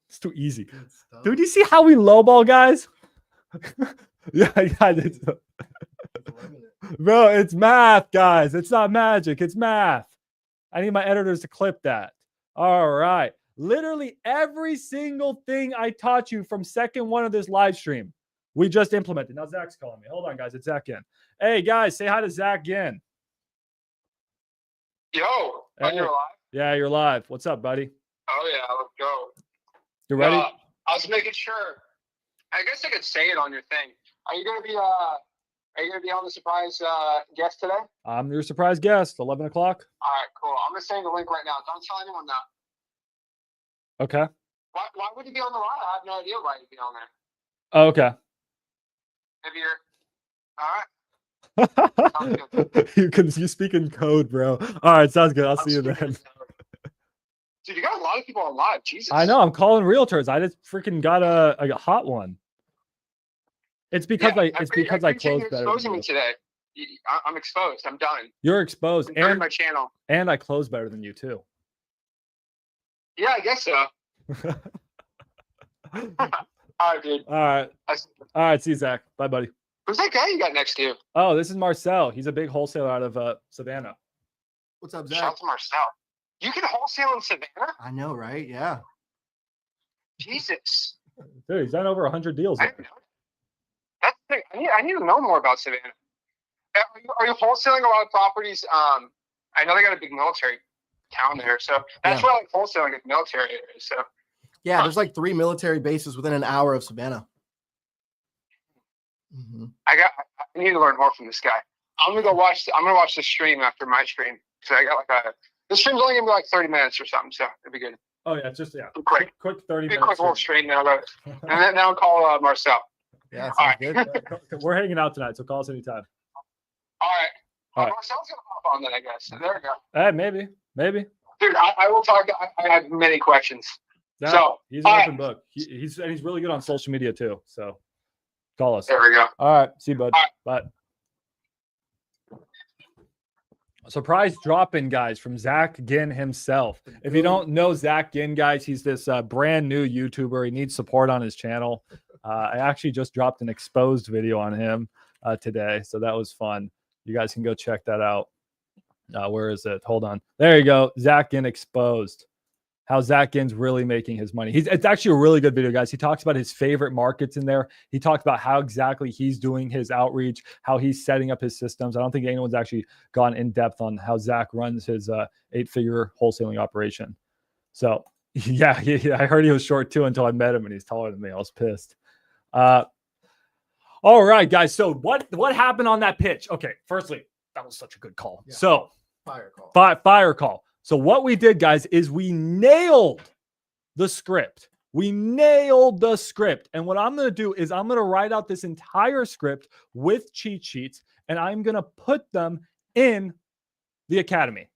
It's too easy. Dude, you see how we lowball guys? Yeah. Bro, it's math, guys. It's not magic. It's math. I need my editors to clip that. All right. Literally every single thing I taught you from second one of this live stream, we just implemented. Now Zach's calling me. Hold on, guys. It's Zach Ginn. Hey, guys, say hi to Zach Ginn. Yo, hey. You're live? Yeah, you're live. What's up, buddy? Oh, yeah, let's go. You ready? I was making sure. I guess I could say it on your thing. Are you gonna be on the surprise guest today? I'm your surprise guest, 11 o'clock. All right, cool. I'm gonna send the link right now. Don't tell anyone that. Okay. Why would you be on the line? I have no idea why you'd be on there. Oh, okay. Maybe you're all right. You speak in code, bro. All right, sounds good. I'll see you then. Dude, you got a lot of people on live. Jesus. I know. I'm calling realtors. I just freaking got a hot one. It's because I closed better. Exposing me today. I'm exposed. I'm done. You're exposed, and my channel. And I close better than you too. Yeah, I guess so. All right, dude. All right. See you, Zach. Bye, buddy. Who's that guy you got next to you? Oh, this is Marcel. He's a big wholesaler out of Savannah. What's up, Zach? Shout out to Marcel. You can wholesale in Savannah? I know, right? Yeah. Jesus. Dude, he's done over 100 deals. That's the thing. I need to know more about Savannah. Are you wholesaling a lot of properties? I know they got a big military town there, so that's where like wholesaling is military areas. So yeah, there's like 3 military bases within an hour of Savannah. Mm-hmm. I need to learn more from this guy. I'm gonna watch the stream after my stream. So I got like the stream's only gonna be like 30 minutes or something, so it'll be good. Oh yeah, just quick 30 minutes. Quick little stream now, and then I'll call Marcel. Yeah, all right. Good. We're hanging out tonight, so call us anytime. All right. All right. Marcel's gonna pop on then, I guess. So there we go. Hey, maybe. Dude, I will talk. I have many questions. Yeah, so he's an open book. He's really good on social media too. So call us. There we go. All right. See you, bud. All right. Bye. Surprise drop-in, guys, from Zach Ginn himself. If you don't know Zach Ginn, guys, he's this brand new YouTuber. He needs support on his channel. I actually just dropped an exposed video on him today, so that was fun. You guys can go check that out. Where is it? Hold on. There you go. Zach Ginn exposed. How Zach Ginn's really making his money. It's actually a really good video, guys. He talks about his favorite markets in there. He talks about how exactly he's doing his outreach, how he's setting up his systems. I don't think anyone's actually gone in depth on how Zach runs his 8-figure wholesaling operation. So yeah, I heard he was short too until I met him, and he's taller than me. I was pissed. All right, guys. So what happened on that pitch? Okay, firstly, that was such a good call. Yeah. So fire call. Fire call. So what we did, guys, is we nailed the script. We nailed the script. And what I'm going to do is I'm going to write out this entire script with cheat sheets, and I'm going to put them in the academy.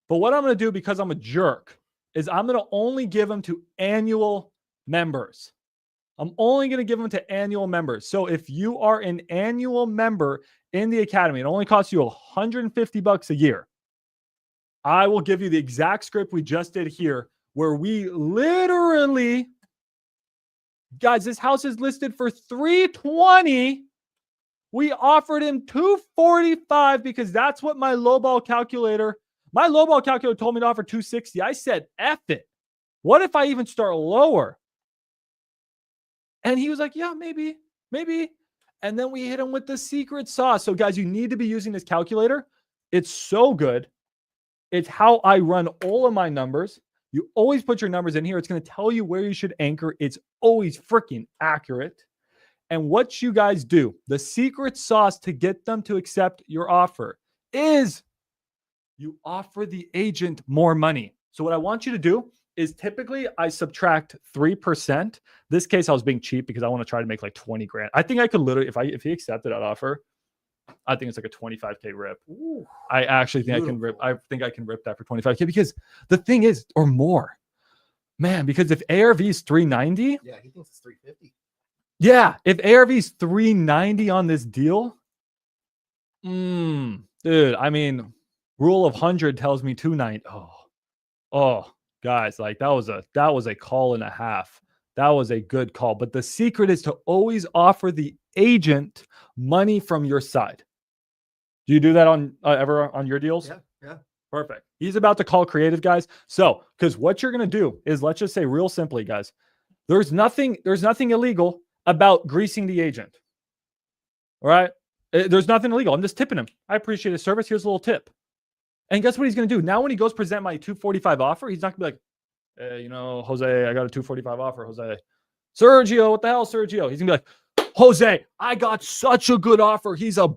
But what I'm going to do, because I'm a jerk, is I'm going to only give them to annual members. I'm only going to give them to annual members. So if you are an annual member in the academy, it only costs you $150 a year. I will give you the exact script we just did here, where we literally, guys, this house is listed for $320. We offered him $245 because that's what my lowball calculator told me to offer $260. I said, F it. What if I even start lower? And he was like, yeah, maybe. And then we hit him with the secret sauce. So guys, you need to be using this calculator. It's so good. It's how I run all of my numbers. You always put your numbers in here. It's going to tell you where you should anchor. It's always freaking accurate. And what you guys do, the secret sauce to get them to accept your offer is you offer the agent more money. So what I want you to do is typically I subtract 3%. This case, I was being cheap because I want to try to make like 20 grand. I think I could literally, if he accepted that offer, I think it's like a 25K rip. Ooh, I actually think beautiful. I think I can rip that for 25K because the thing is, or more, man, because if ARV is 390. Yeah, he thinks it's 350. Yeah, if ARV is 390 on this deal, dude, I mean, rule of 100 tells me 290. Oh, guys, like that was a call and a half. That was a good call. But the secret is to always offer the agent money from your side. Do you do that on ever on your deals? Yeah. Perfect. He's about to call creative, guys. So, because what you're gonna do is, let's just say real simply, guys, there's nothing illegal about greasing the agent. All right. There's nothing illegal. I'm just tipping him. I appreciate his service. Here's a little tip. And guess what he's going to do? Now, when he goes present my 245 offer, he's not going to be like, Jose, I got a 245 offer, Jose. Sergio, what the hell, Sergio? He's going to be like, Jose, I got such a good offer. He's a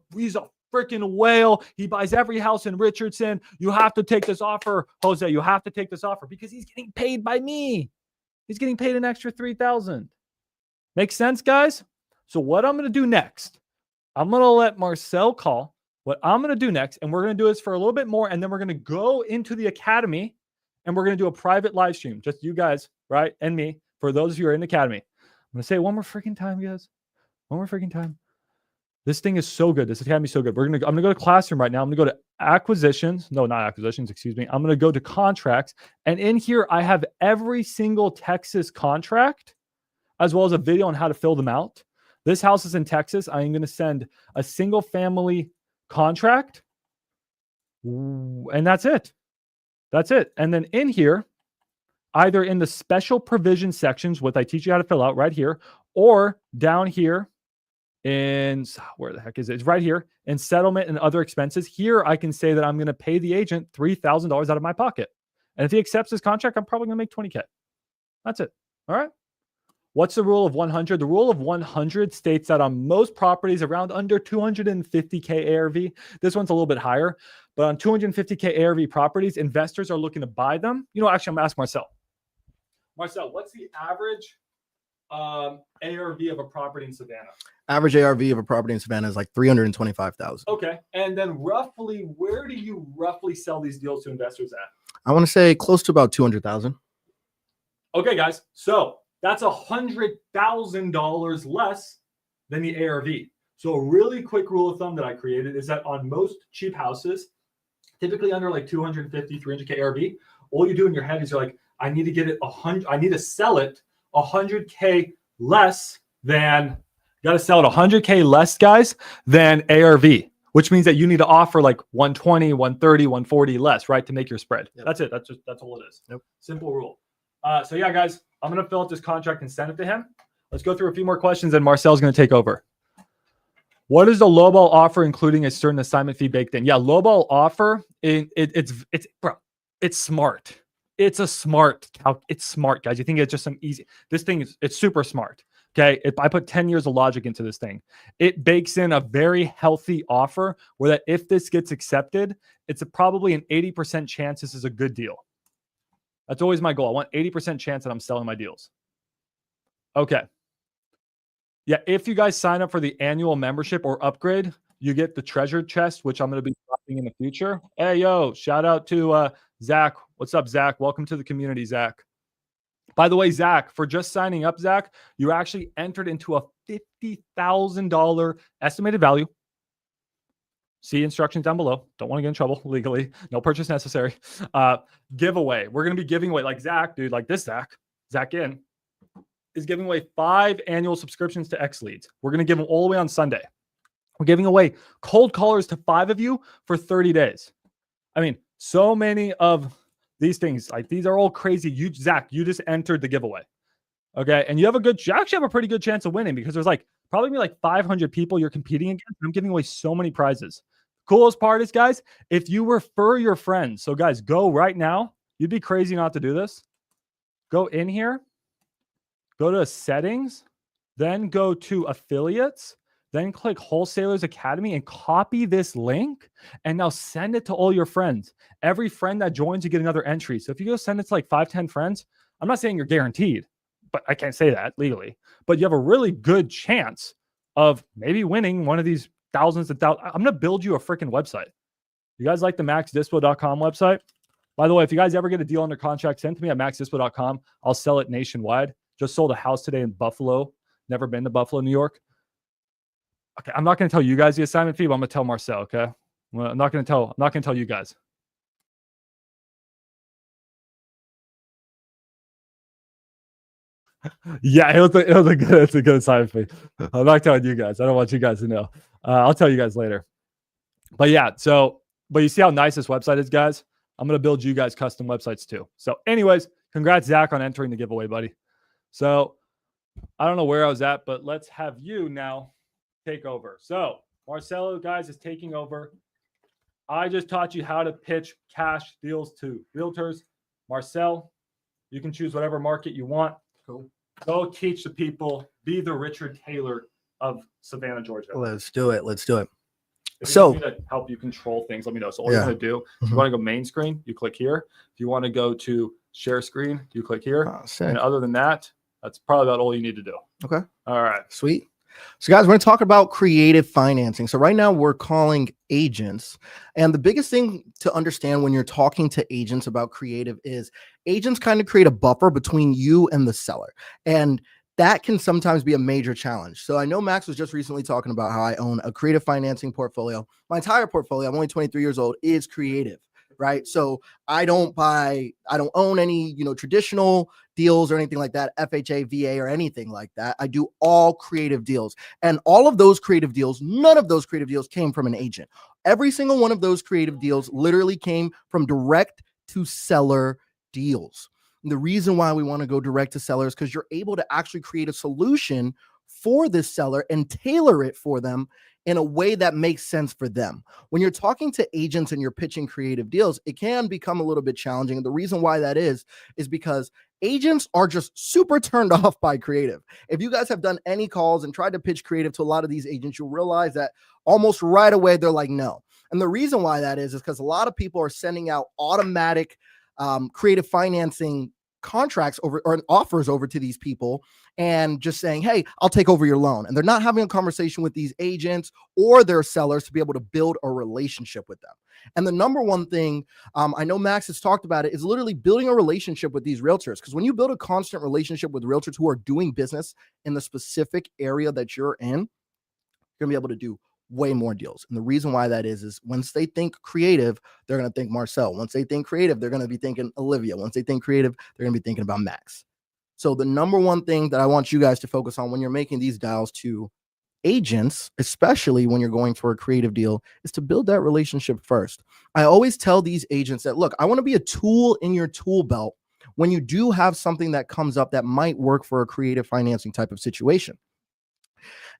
freaking whale. He buys every house in Richardson. You have to take this offer, Jose. You have to take this offer because he's getting paid by me. He's getting paid an extra $3,000. Makes sense, guys? So what I'm going to do next, I'm going to let Marcel call. What I'm going to do next, and we're going to do this for a little bit more, and then we're going to go into the academy, and we're going to do a private live stream, just you guys, right, and me, for those of you who are in the academy. I'm going to say it one more freaking time, guys. One more freaking time. This thing is so good. This academy is so good. I'm going to go to Classroom right now. I'm going to go to acquisitions. No, not acquisitions. Excuse me. I'm going to go to contracts, and in here, I have every single Texas contract, as well as a video on how to fill them out. This house is in Texas. I am going to send a single family contract, and that's it. That's it. And then in here, either in the special provision sections, what I teach you how to fill out right here, or down here in, where the heck is it? It's right here in settlement and other expenses. Here, I can say that I'm going to pay the agent $3,000 out of my pocket. And if he accepts this contract, I'm probably going to make 20K. That's it. All right. What's the rule of 100? The rule of 100 states that on most properties around under 250K ARV, this one's a little bit higher, but on 250K ARV properties, investors are looking to buy them. Actually, I'm going to ask Marcel. Marcel, what's the average ARV of a property in Savannah? Average ARV of a property in Savannah is like 325,000. Okay. And then roughly, where do you roughly sell these deals to investors at? I want to say close to about 200,000. Okay, guys. So that's $100,000 less than the ARV. So a really quick rule of thumb that I created is that on most cheap houses, typically under like 250, 300K ARV, all you do in your head is you're like, I need to get it 100. I need to sell it 100K less than. You got to sell it 100K less, guys, than ARV, which means that you need to offer like 120, 130, 140 less, right, to make your spread. Yep. That's it. That's all it is. Yep. Simple rule. So yeah, guys, I'm going to fill out this contract and send it to him. Let's go through a few more questions, and Marcel's going to take over. What is the lowball offer, including a certain assignment fee baked in? Yeah, lowball offer, it's smart. It's smart, guys. You think it's just some easy? This thing it's super smart. Okay, I put 10 years of logic into this thing. It bakes in a very healthy offer where that if this gets accepted, it's probably an 80% chance this is a good deal. That's always my goal. I want 80% chance that I'm selling my deals. Okay. Yeah, if you guys sign up for the annual membership or upgrade, you get the treasure chest, which I'm going to be dropping in the future. Hey, yo, shout out to Zach. What's up, Zach? Welcome to the community, Zach. By the way, Zach, for just signing up, Zach, you actually entered into a $50,000 estimated value. See instructions down below. Don't want to get in trouble legally. No purchase necessary. Giveaway. We're going to be giving away, like Zach, dude, like this Zach in, is giving away 5 annual subscriptions to X Leads. We're going to give them all the way on Sunday. We're giving away cold callers to 5 of you for 30 days. I mean, so many of these things, like these are all crazy. You, Zach, you just entered the giveaway. Okay. And you actually have a pretty good chance of winning because there's like probably like 500 people you're competing against. I'm giving away so many prizes. Coolest part is, guys, if you refer your friends. So guys, go right now. You'd be crazy not to do this. Go in here, go to settings, then go to affiliates, then click Wholesalers Academy and copy this link and now send it to all your friends. Every friend that joins, you get another entry. So if you go send it to like 5, 10 friends, I'm not saying you're guaranteed, but I can't say that legally, but you have a really good chance of maybe winning one of these thousands and thousands. I'm going to build you a freaking website. You guys like the maxdispo.com website? By the way, if you guys ever get a deal under contract, send to me at maxdispo.com. I'll sell it nationwide. Just sold a house today in Buffalo. Never been to Buffalo, New York. Okay, I'm not going to tell you guys the assignment fee, but I'm going to tell Marcel, okay? Well, I'm not going to tell you guys. Yeah, it's a good assignment fee. I'm not telling you guys. I don't want you guys to know. I'll tell you guys later. But yeah, but you see how nice this website is, guys? I'm going to build you guys custom websites too. So anyways, congrats, Zach, on entering the giveaway, buddy. So I don't know where I was at, but let's have you now take over. So Marcelo, guys, is taking over. I just taught you how to pitch cash deals to realtors. Marcel, you can choose whatever market you want. Cool. Go teach the people. Be the Richard Taylor of Savannah, Georgia. Let's do it. Let's do it. If So, you need to help you control things, let me know. So all you're going to do, if you want to go main screen, you click here. If you want to go to share screen, you click here. And other than that, that's probably about all you need to do. Okay. All right. Sweet. So guys, we're going to talk about creative financing. So right now we're calling agents. And the biggest thing to understand when you're talking to agents about creative is agents kind of create a buffer between you and the seller. And that can sometimes be a major challenge. So I know Max was just recently talking about how I own a creative financing portfolio. My entire portfolio, I'm only 23 years old, is creative, right? So I don't own any, traditional deals or anything like that, FHA, VA, or anything like that. I do all creative deals. And all of those creative deals, none of those creative deals came from an agent. Every single one of those creative deals literally came from direct to seller deals. And the reason why we want to go direct to sellers is because you're able to actually create a solution for this seller and tailor it for them in a way that makes sense for them. When you're talking to agents and you're pitching creative deals, it can become a little bit challenging. And the reason why that is because agents are just super turned off by creative. If you guys have done any calls and tried to pitch creative to a lot of these agents, you'll realize that almost right away, they're like, no. And the reason why that is because a lot of people are sending out automatic creative financing contracts over or offers over to these people and just saying, hey, I'll take over your loan. And they're not having a conversation with these agents or their sellers to be able to build a relationship with them. And the number one thing, I know Max has talked about it, is literally building a relationship with these realtors. Because when you build a constant relationship with realtors who are doing business in the specific area that you're in, you're going to be able to do way more deals. And the reason why that is once they think creative, they're going to think Marcel. Once they think creative, they're going to be thinking Olivia. Once they think creative, they're going to be thinking about Max. So the number one thing that I want you guys to focus on when you're making these dials to agents, especially when you're going for a creative deal, is to build that relationship first. I always tell these agents that, look, I want to be a tool in your tool belt when you do have something that comes up that might work for a creative financing type of situation.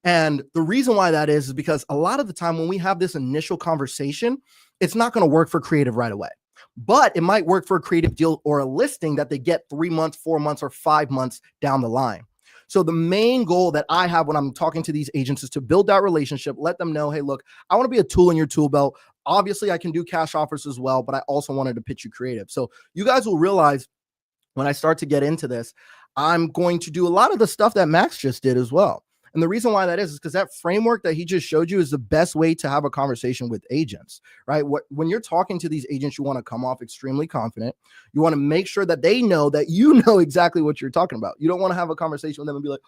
And the reason why that is because a lot of the time when we have this initial conversation, it's not going to work for creative right away, but it might work for a creative deal or a listing that they get 3 months, 4 months, or 5 months down the line. So the main goal that I have when I'm talking to these agents is to build that relationship, let them know, hey, look, I want to be a tool in your tool belt. Obviously, I can do cash offers as well, but I also wanted to pitch you creative. So you guys will realize when I start to get into this, I'm going to do a lot of the stuff that Max just did as well. And the reason why that is because that framework that he just showed you is the best way to have a conversation with agents, right? When you're talking to these agents, you want to come off extremely confident. You want to make sure that they know that you know exactly what you're talking about. You don't want to have a conversation with them and be like,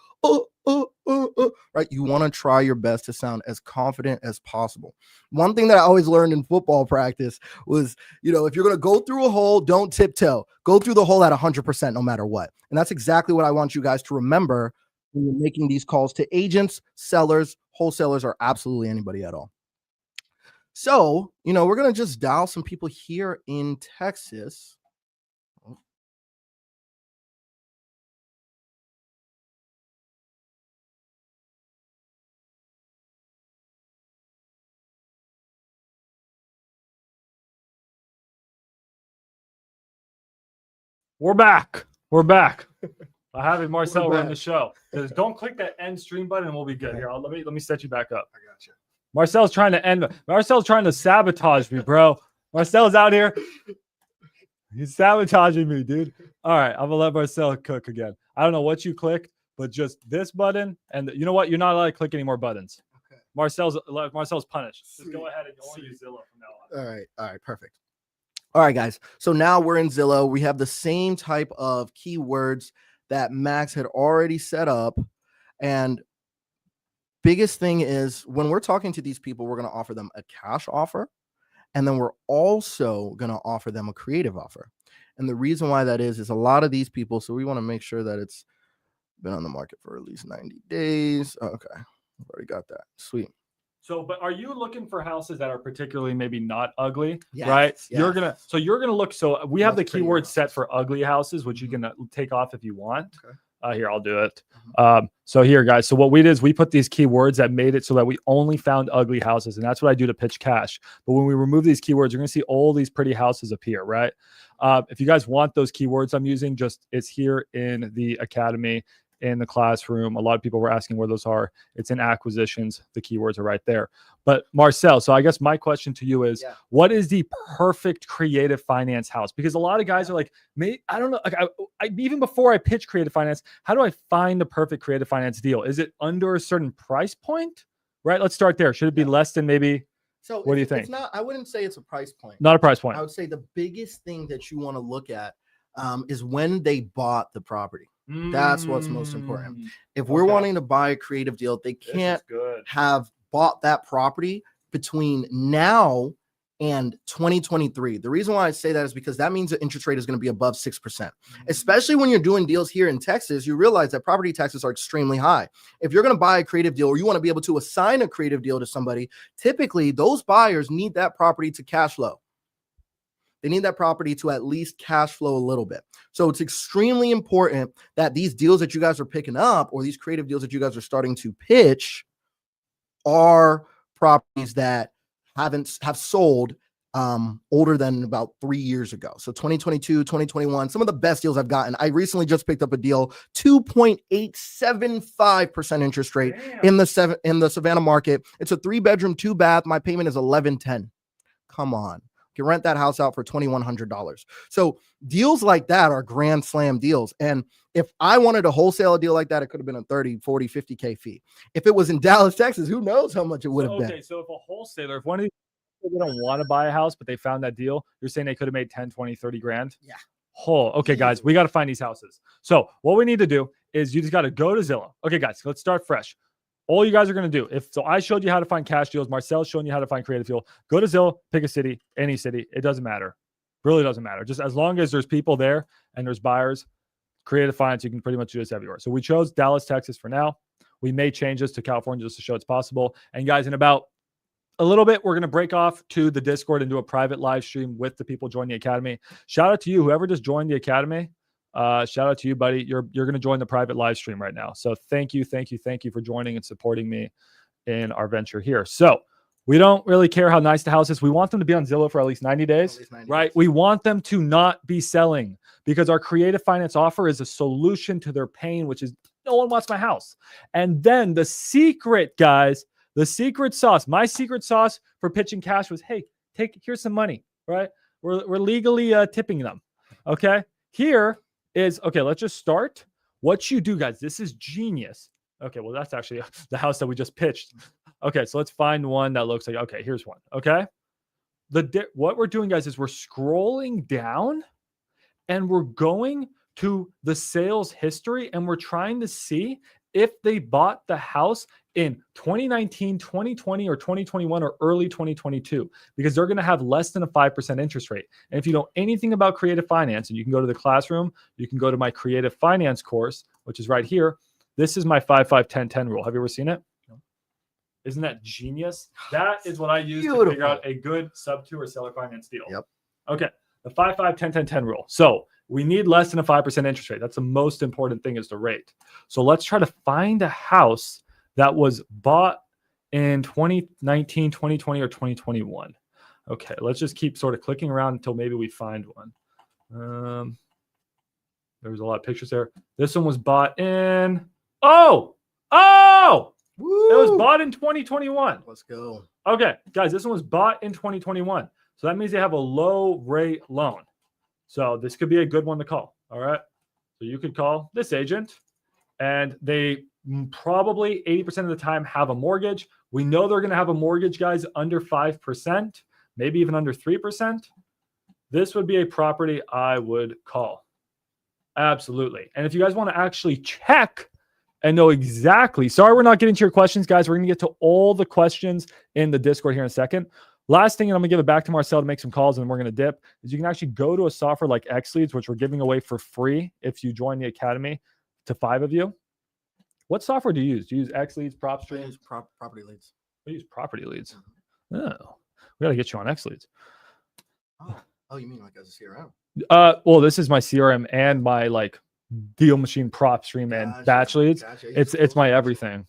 right? You want to try your best to sound as confident as possible. One thing that I always learned in football practice was, if you're going to go through a hole, don't tiptoe. Go through the hole at 100% no matter what. And that's exactly what I want you guys to remember when you're making these calls to agents, sellers, wholesalers, or absolutely anybody at all. So, we're going to just dial some people here in Texas. We're back. I have Marcel run the show. Just don't click that end stream button and we'll be good. Here, let me set you back up. I got you. Marcel's trying to sabotage me, bro. Marcel's out here. He's sabotaging me, dude. All right, I'm gonna let Marcel cook again. I don't know what you clicked, but just this button, and you know what? You're not allowed to click any more buttons. Okay. Marcel's punished. Just go ahead and only use Zillow from now on. All right, perfect. All right, guys. So now we're in Zillow. We have the same type of keywords that Max had already set up. And biggest thing is when we're talking to these people, we're going to offer them a cash offer. And then we're also going to offer them a creative offer. And the reason why that is a lot of these people, so we want to make sure that it's been on the market for at least 90 days. Okay. I've already got that. Sweet. So, but are you looking for houses that are particularly maybe not ugly, yes, right? Yes. You're gonna look. So we have the keyword set for ugly houses, which you can take off if you want. Okay. Here, I'll do it. So here, guys. So what we did is we put these keywords that made it so that we only found ugly houses, and that's what I do to pitch cash. But when we remove these keywords, you're gonna see all these pretty houses appear, right? If you guys want those keywords I'm using, it's here in the academy. In the classroom. A lot of people were asking where those are. It's in acquisitions. The keywords are right there. But Marcel, so I guess my question to you is, what is the perfect creative finance house? Because a lot of guys are like, I don't know. Like I even before I pitch creative finance, how do I find the perfect creative finance deal? Is it under a certain price point? Right. Let's start there. Should it be less than maybe? So what do you think? It's not. I wouldn't say it's a price point. Not a price point. I would say the biggest thing that you want to look at is when they bought the property. That's what's most important. If we're wanting to buy a creative deal, they can't have bought that property between now and 2023. The reason why I say that is because that means the interest rate is going to be above 6%. Especially when you're doing deals here in Texas, you realize that property taxes are extremely high. If you're going to buy a creative deal or you want to be able to assign a creative deal to somebody, typically those buyers need that property to cash flow. They need that property to at least cash flow a little bit. So it's extremely important that these deals that you guys are picking up or these creative deals that you guys are starting to pitch are properties that have sold older than about 3 years ago. So 2022, 2021, some of the best deals I've gotten. I recently just picked up a deal, 2.875% interest rate in the Savannah market. It's a 3-bedroom, 2-bath. My payment is $1,110. Come on. You can rent that house out for $2,100. So deals like that are grand slam deals. And if I wanted to wholesale a deal like that, it could have been a 30, 40, 50K fee. If it was in Dallas, Texas, who knows how much it would have been. Okay, so if a wholesaler, if one of these people don't want to buy a house, but they found that deal, you're saying they could have made 10, 20, 30 grand? Yeah. Oh, okay, guys, we got to find these houses. So what we need to do is you just got to go to Zillow. Okay, guys, let's start fresh. All you guys are going to do, I showed you how to find cash deals. Marcel's showing you how to find creative deal. Go to Zillow, pick a city, any city. It doesn't matter. Really doesn't matter. Just as long as there's people there and there's buyers, creative finance, you can pretty much do this everywhere. So we chose Dallas, Texas for now. We may change this to California just to show it's possible. And guys, in about a little bit, we're going to break off to the Discord and do a private live stream with the people joining the Academy. Shout out to you, whoever just joined the Academy. Shout out to you, buddy. You're going to join the private live stream right now. So thank you for joining and supporting me in our venture here. So we don't really care how nice the house is. We want them to be on Zillow for at least 90 days, right? We want them to not be selling because our creative finance offer is a solution to their pain, which is no one wants my house. And then the secret, guys, the secret sauce, my secret sauce for pitching cash was, hey, here's some money, right? We're legally tipping them. Okay. Here is, okay, let's just start. what you do, guys, this is genius. Okay, well, that's actually the house that we just pitched. Okay, so let's find one that looks like, okay, here's one. Okay. What we're doing, guys, is we're scrolling down and we're going to the sales history and we're trying to see if they bought the house in 2019, 2020, or 2021, or early 2022, because they're going to have less than a 5% interest rate. And if you know anything about creative finance, and you can go to the classroom, you can go to my creative finance course, which is right here. This is my 5-5-10-10 rule. Have you ever seen it? Isn't that genius? That is what I use to figure out a good sub 2 or seller finance deal. Yep. Okay. The 5-5-10-10-10 rule. So we need less than a 5% interest rate. That's the most important thing, is the rate. So let's try to find a house that was bought in 2019, 2020, or 2021. Okay. Let's just keep sort of clicking around until maybe we find one. There's a lot of pictures there. This one was bought in, Woo! it was bought in 2021. Let's go. Okay, guys, this one was bought in 2021. So that means they have a low rate loan. So this could be a good one to call. All right. So you could call this agent, and they probably 80% of the time have a mortgage. We know they're going to have a mortgage, guys, under 5%, maybe even under 3%. This would be a property I would call. Absolutely. And if you guys want to actually check and know exactly, sorry, we're not getting to your questions, guys. We're going to get to all the questions in the Discord here in a second. Last thing, and I'm going to give it back to Marcel to make some calls, and then we're going to dip, is you can actually go to a software like XLeads, which we're giving away for free if you join the academy, to 5 of you. What software do you use? Do you use XLeads, PropStream? I use property leads. We use Property Leads. Oh, we got to get you on XLeads. Oh, you mean like as a CRM? Well, this is my CRM and my like deal machine, PropStream, and batch leads. Gotcha. It's my everything.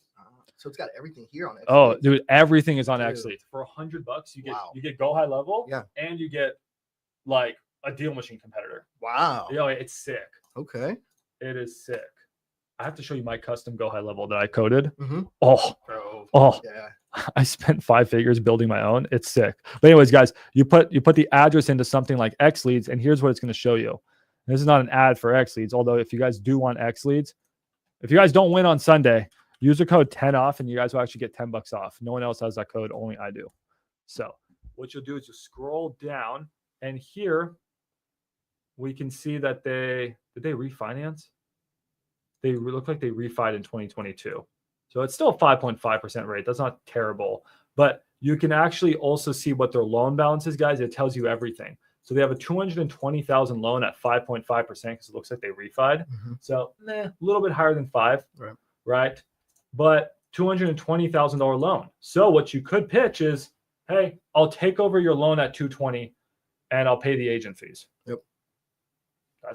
So it's got everything here on it. Oh, dude, everything is on Dude. XLeads. For $100, Wow. you get go high level, Yeah. and you get like a deal machine competitor. Wow. You know, it's sick. Okay. It is sick. I have to show you my custom go high level that I coded. Mm-hmm. Oh, Yeah. I spent 5 figures building my own. It's sick. But anyways, guys, you put the address into something like XLeads, and here's what it's going to show you. This is not an ad for XLeads, although if you guys do want XLeads, if you guys don't win on Sunday, use the code 10 off, and you guys will actually get $10 off. No one else has that code, only I do. So what you'll do is you scroll down, and here we can see that did they refinance? They look like they refied in 2022. So it's still a 5.5% rate. That's not terrible, but you can actually also see what their loan balance is, guys. It tells you everything. So they have a $220,000 loan at 5.5% because it looks like they refied. Mm-hmm. So a little bit higher than 5, right? But $220,000 loan. So what you could pitch is, hey, I'll take over your loan at 220 and I'll pay the agent fees. Yep.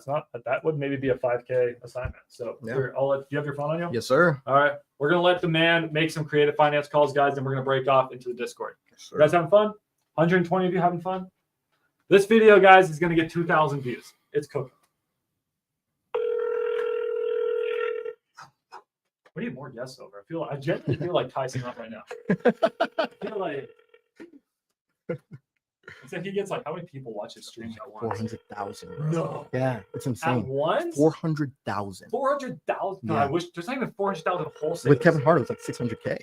That would maybe be a 5K assignment. So Yeah. do you have your phone on you? Yes, sir. All right. We're going to let the man make some creative finance calls, guys, and we're going to break off into the Discord. Yes, You guys having fun? 120 of you having fun? This video, guys, is going to get 2,000 views. It's cooking. We need more guests over. I genuinely feel like Tyson up right now. I feel like it's like he gets like, how many people watch his streams at once? 400,000. No. Yeah, it's At insane. once? 400,000. 400,000. Yeah. I wish there's not even 400,000 wholesale. With Kevin Hart, it was like 600K.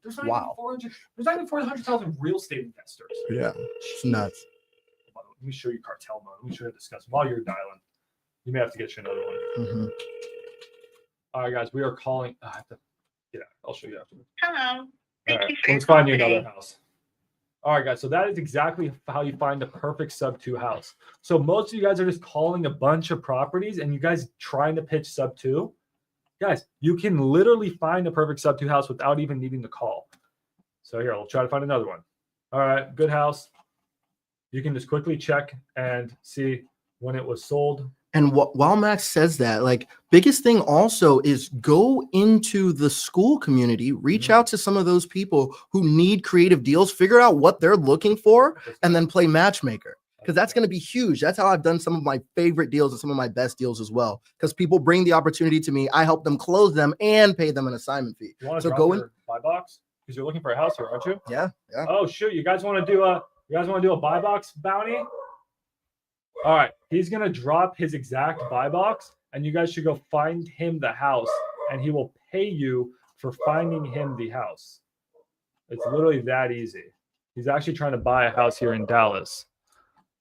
There's not Wow. There's not even 400,000 real estate investors. Yeah, it's nuts. Let me show you cartel mode. Let me show you discuss while you're dialing. You may have to get you another one. Mm-hmm. All right, guys, we are calling. I have to get out. I'll show you after. Hello. All Thank right, you for let's your find you call another today. house. All right, guys. So that is exactly how you find the perfect sub 2 house. So most of you guys are just calling a bunch of properties, and you guys trying to pitch sub 2. Guys, you can literally find a perfect sub 2 house without even needing to call. So here, we'll try to find another one. All right, good house. You can just quickly check and see when it was sold. And while Max says that, like, biggest thing also is go into the school community, reach out to some of those people who need creative deals, figure out what they're looking for, and then play matchmaker. Because that's going to be huge. That's how I've done some of my favorite deals and some of my best deals as well. Because people bring the opportunity to me, I help them close them and pay them an assignment fee. You want to So drop go in. your buy box? Because you're looking for a house here, aren't you? Yeah. Oh shoot! You guys want to do a buy box bounty? All right, he's gonna drop his exact buy box, and you guys should go find him the house, and he will pay you for finding him the house. It's literally that easy. He's actually trying to buy a house here in Dallas.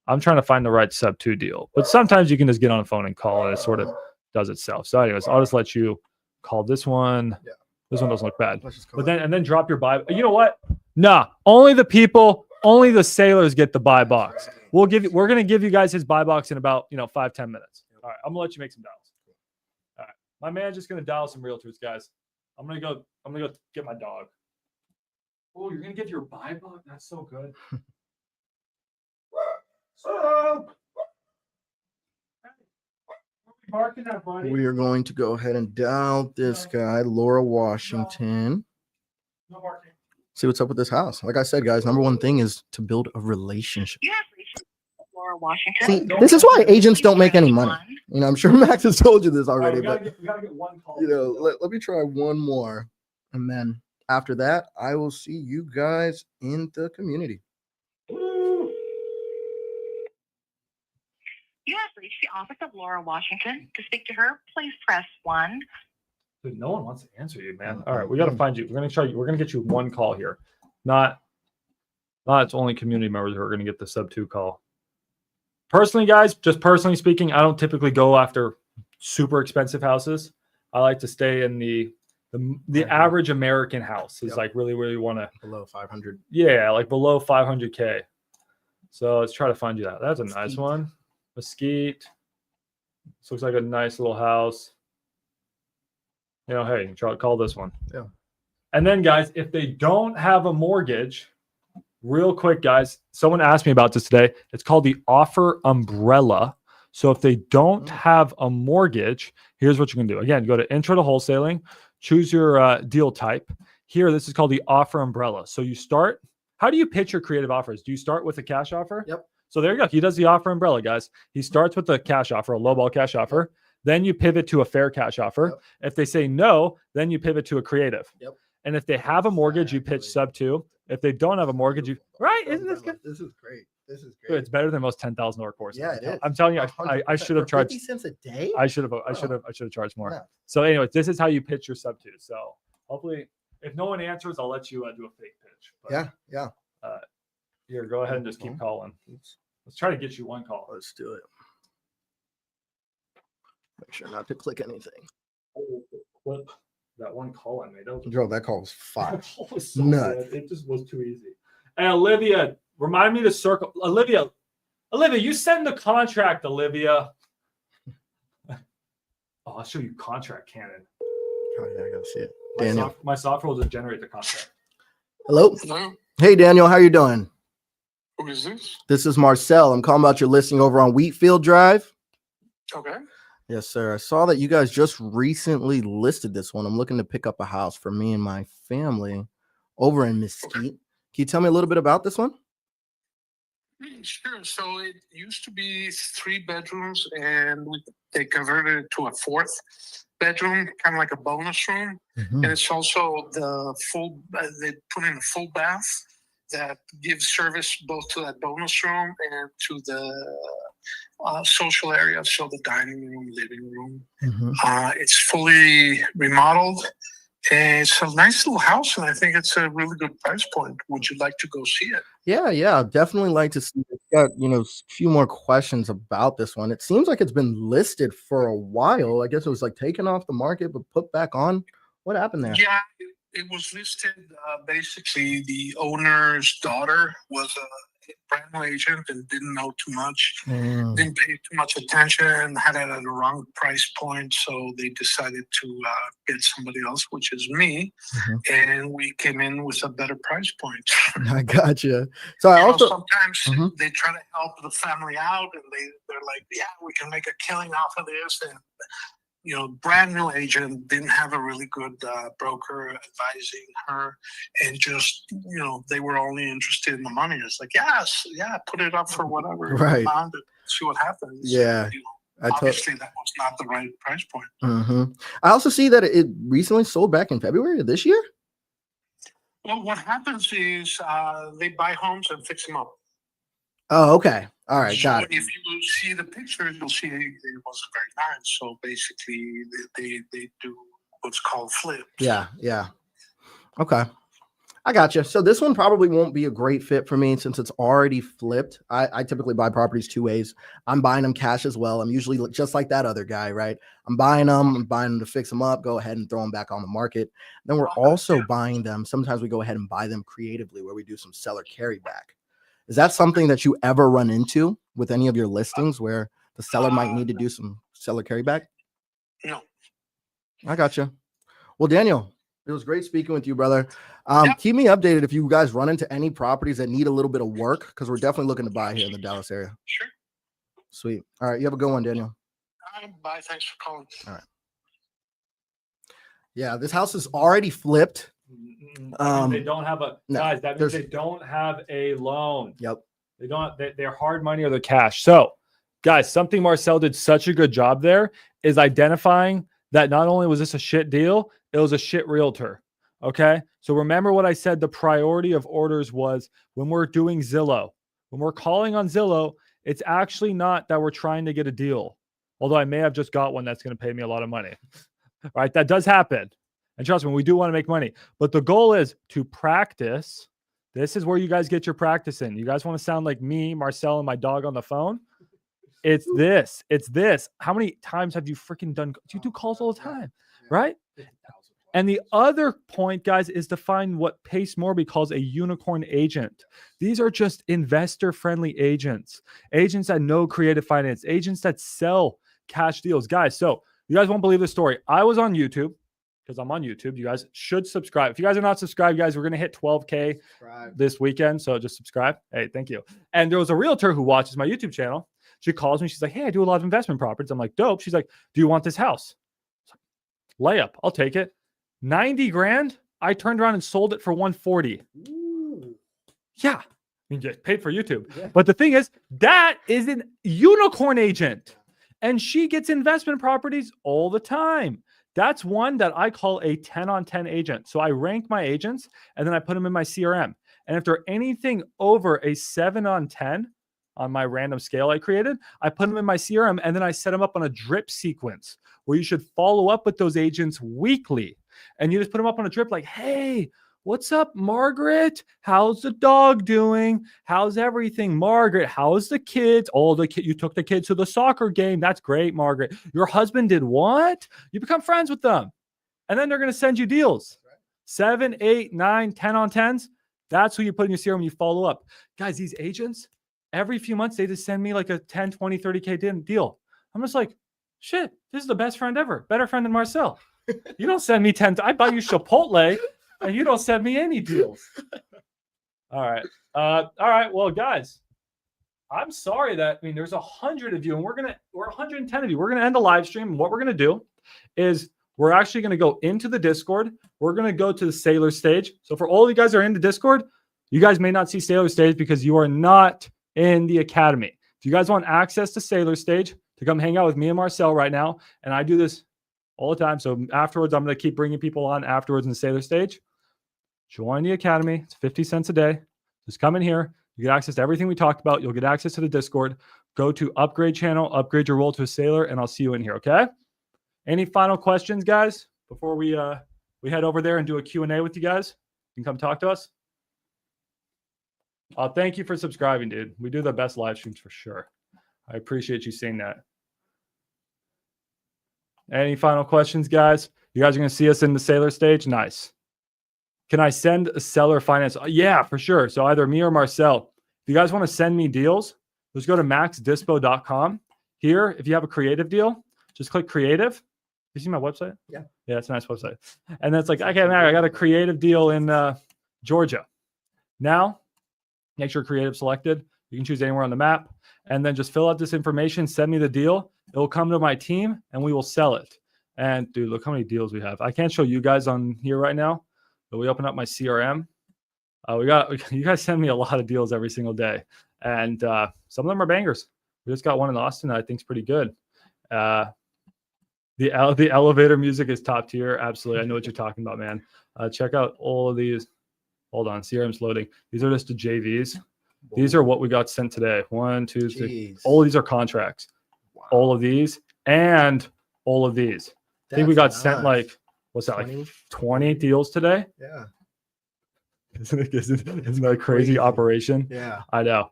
I'm trying to find the right sub 2 deal, but sometimes you can just get on the phone and call, and it sort of does itself. So, anyways, I'll just let you call this one. Yeah. This one doesn't look bad. But then drop your buy. You know what? Nah, only the sailors get the buy box. We're gonna give you guys his buy box in about 5-10 minutes. All right, I'm gonna let you make some dials. All right, my man's just gonna dial some realtors, guys. I'm gonna go get my dog. Oh, you're gonna give your buy box? That's so good. So, barking at, buddy. We are going to go ahead and dial this guy, Laura Washington. No barking. See what's up with this house. Like I said, guys, number one thing is to build a relationship. You have reached Laura Washington. See, this is why agents don't make any money. I'm sure Max has told you this already, We but gotta get one call. let me try one more. And then after that, I will see you guys in the community. You have reached the office of Laura Washington. To speak to her, please press 1. Dude, no one wants to answer you, man. All right, we gotta find you. We're gonna get you one call here. Not it's only community members who are gonna get the sub 2 call. Personally, guys, just personally speaking, I don't typically go after super expensive houses. I like to stay in the average American house is like really want to Below 500. Yeah, like below 500K. So let's try to find you that. That's a nice one. Mesquite. This looks like a nice little house. Hey, call this one. Yeah. And then, guys, if they don't have a mortgage, real quick, guys, someone asked me about this today. It's called the offer umbrella. So if they don't have a mortgage, here's what you can do. Again, go to Intro to Wholesaling, choose your deal type. Here, this is called the offer umbrella. So you start. How do you pitch your creative offers? Do you start with a cash offer? Yep. So there you go. He does the offer umbrella, guys. He starts with a cash offer, a lowball cash offer. Then you pivot to a fair cash offer. Yep. If they say no, then you pivot to a creative. Yep. And if they have a mortgage, you pitch sub 2. If they don't have a mortgage, isn't this good? This is great. This is Dude, great. it's better than most $10,000 courses. Yeah, it is. I'm telling you, I should have charged 50 cents a day. I should have charged more. Yeah. So anyways, this is how you pitch your sub 2. So hopefully, if no one answers, I'll let you do a fake pitch. But, Yeah. Here, go ahead and just keep calling. Let's try to get you one call. Let's do it. Make sure not to click anything. Clip that one call I made. That call was fire. That call was so Nuts. good. It just was too easy. Hey, Olivia, remind me to circle. Olivia, you send the contract, Olivia. Oh, I'll show you contract cannon. Oh, yeah, I gotta see it. Daniel. My software will just generate the contract. Hello. Hello, Hey, Daniel. How you doing? who is this? This is Marcel. I'm calling about your listing over on Wheatfield Drive. Okay. Yes, sir. I saw that you guys just recently listed this one. I'm looking to pick up a house for me and my family over in Mesquite. Can you tell me a little bit about this one? Sure. So it used to be 3 bedrooms, and they converted it to a 4th bedroom, kind of like a bonus room. And it's also the full. They put in a full bath that gives service both to that bonus room and to the social area, so the dining room, living room. It's fully remodeled. It's a nice little house, and I think it's a really good price point. Would you like to go see it? Yeah, I'd definitely like to see it. Got a few more questions about this one. It seems like it's been listed for a while. I guess it was like taken off the market but put back on. What happened there? Yeah, it was listed. Basically, the owner's daughter was a brand new agent and didn't know too much, didn't pay too much attention, had it at a wrong price point. So they decided to get somebody else, which is me. And we came in with a better price point. I gotcha. So I also sometimes they try to help the family out, and they're like, yeah, we can make a killing off of this. And brand new agent, didn't have a really good broker advising her, and just they were only interested in the money. It's like, put it up for whatever amount and see what happens. Yeah, obviously that was not the right price point. I also see that it recently sold back in February of this year. Well, what happens is they buy homes and fix them up. Oh, okay. All right, So got it. if you see the pictures, you'll see it was very nice. So basically, they do what's called flips. Yeah, yeah. Okay. I got you. So this one probably won't be a great fit for me since it's already flipped. I typically buy properties two ways. I'm buying them cash as well. I'm usually just like that other guy, right? I'm buying them to fix them up, go ahead and throw them back on the market. Then we're also buying them. Sometimes we go ahead and buy them creatively where we do some seller carryback. Is that something that you ever run into with any of your listings where the seller might need to do some seller carryback? No. I got you. Well, Daniel, it was great speaking with you, brother. Keep me updated if you guys run into any properties that need a little bit of work because we're definitely looking to buy here in the Dallas area. Sure. Sweet. All right. You have a good one, Daniel. Bye. Thanks for calling. All right. Yeah, this house is already flipped. They don't have a guys. That means they don't have a loan. Yep. They don't. They're hard money or they're cash. So, guys, something Marcel did such a good job there is identifying that not only was this a shit deal, it was a shit realtor. Okay. So remember what I said. The priority of orders was when we're doing Zillow, when we're calling on Zillow, it's actually not that we're trying to get a deal. Although I may have just got one that's going to pay me a lot of money. Right. That does happen. And trust me, we do want to make money. But the goal is to practice. This is where you guys get your practice in. You guys want to sound like me, Marcel, and my dog on the phone? It's this. It's this. How many times have you freaking done? You do calls all the time, right? And the other point, guys, is to find what Pace Morby calls a unicorn agent. These are just investor-friendly agents, agents that know creative finance, agents that sell cash deals. Guys, so you guys won't believe the story. I was on YouTube because I'm on YouTube. You guys should subscribe. If you guys are not subscribed, guys, we're going to hit 12K this weekend. So just subscribe. Hey, thank you. And there was a realtor who watches my YouTube channel. She calls me. She's like, hey, I do a lot of investment properties. I'm like, dope. She's like, do you want this house? Layup. I'll take it. 90 grand. I turned around and sold it for 140. Ooh. Yeah. I mean, just paid for YouTube. Yeah. But the thing is, that is an unicorn agent. And she gets investment properties all the time. That's one that I call a 10 on 10 agent. So I rank my agents and then I put them in my CRM. And if they're anything over a 7 on 10 on my random scale I created, I put them in my CRM and then I set them up on a drip sequence where you should follow up with those agents weekly. And you just put them up on a drip like, hey, what's up, Margaret? How's the dog doing? How's everything? Margaret, how's the kids? Oh, you took the kids to the soccer game. That's great, Margaret. Your husband did what? You become friends with them. And then they're going to send you deals. 7, 8, 9, 10 on 10s. That's who you put in your CRM. You follow up. Guys, these agents, every few months, they just send me like a 10, 20, 30K deal. I'm just like, shit, this is the best friend ever. Better friend than Marcel. You don't send me 10. I buy you Chipotle and you don't send me any deals. All right. All right. Well, guys, I'm sorry that, I mean, there's 100 of you and we're 110 of you. We're going to end the live stream. What we're going to do is we're actually going to go into the Discord. We're going to go to the Sailor stage. So for all you guys that are in the Discord, you guys may not see Sailor stage because you are not in the academy. If you guys want access to Sailor stage to come hang out with me and Marcel right now, and I do this all the time. So afterwards, I'm going to keep bringing people on afterwards in the Sailor stage. Join the academy. It's 50 cents a day. Just come in here. You get access to everything we talked about. You'll get access to the Discord. Go to upgrade channel, upgrade your role to a Sailor, and I'll see you in here. Okay. Any final questions, guys, before we head over there and do a Q&A with you guys? You can come talk to us. Thank you for subscribing, dude. We do the best live streams for sure. I appreciate you saying that. Any final questions, guys? You guys are going to see us in the Sailor stage? Nice. Can I send a seller finance? Yeah, for sure. So either me or Marcel. If you guys want to send me deals, just go to maxdispo.com. Here, if you have a creative deal, just click creative. You see my website? Yeah. Yeah, it's a nice website. And then it's like, okay, man, I got a creative deal in Georgia. Now, make sure creative selected. You can choose anywhere on the map. And then just fill out this information, send me the deal. It will come to my team and we will sell it. And dude, look how many deals we have. I can't show you guys on here right now, but we open up my CRM. You guys send me a lot of deals every single day. And some of them are bangers. We just got one in Austin that I think is pretty good. The elevator music is top tier. Absolutely. I know what you're talking about, man. Check out all of these. Hold on. CRM's loading. These are just the JVs. These are what we got sent today. 1, 2, 3. Jeez. All of these are contracts. Wow. All of these and all of these. I think we got That's sent nuts. like, what's that, 20? like 20 deals today? Yeah. Isn't that a crazy operation? Yeah. I know.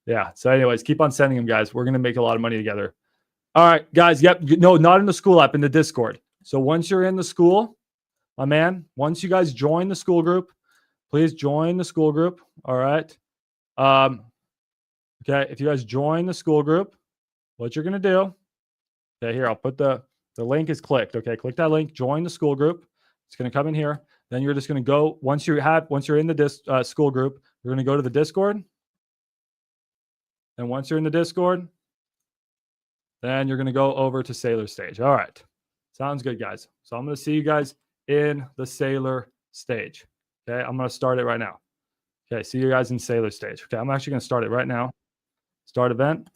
Yeah. So anyways, keep on sending them, guys. We're going to make a lot of money together. All right, guys. Yep. No, not in the school app, in the Discord. So once you're in the school, my man, once you guys join the school group, please join the school group. All right. Okay. If you guys join the school group, what you're going to do. Okay. Here, I'll put the link is clicked. Okay. Click that link, join the school group. It's going to come in here. Then you're just going to go, once you're in the school group, you're going to go to the Discord. And once you're in the Discord, then you're going to go over to Sailor Stage. All right. Sounds good, guys. So I'm going to see you guys in the Sailor Stage. Okay. I'm going to start it right now. Okay. See you guys in Sailor Stage. Okay. I'm actually going to start it right now. Start event.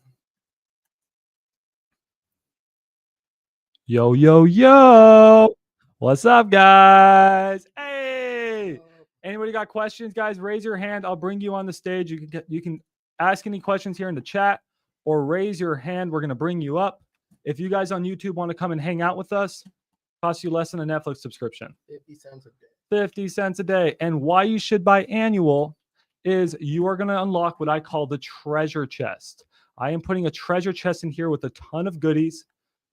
Yo, yo, yo. What's up, guys? Hey. Anybody got questions, guys? Raise your hand. I'll bring you on the stage. You can ask any questions here in the chat or raise your hand. We're going to bring you up. If you guys on YouTube want to come and hang out with us, costs you less than a Netflix subscription. 50 cents a day. 50 cents a day. And why you should buy annual is you are going to unlock what I call the treasure chest. I am putting a treasure chest in here with a ton of goodies.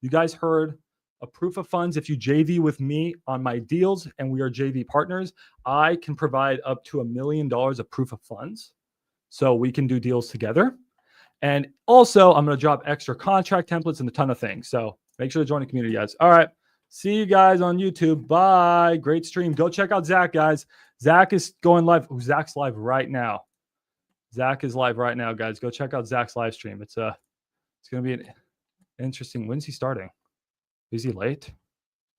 You guys heard a proof of funds. If you JV with me on my deals and we are JV partners, I can provide up to $1 million of proof of funds. So we can do deals together. And also, I'm going to drop extra contract templates and a ton of things. So make sure to join the community, guys. All right. See you guys on YouTube. Bye. Great stream. Go check out Zach, guys. Zach is going live. Oh, Zach's live right now. Zach is live right now, guys. Go check out Zach's live stream. It's going to be an interesting. When's he starting? Is he late?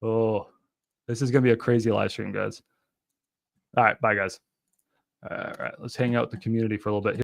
Oh, this is going to be a crazy live stream, guys. All right. Bye, guys. All right. Let's hang out with the community for a little bit.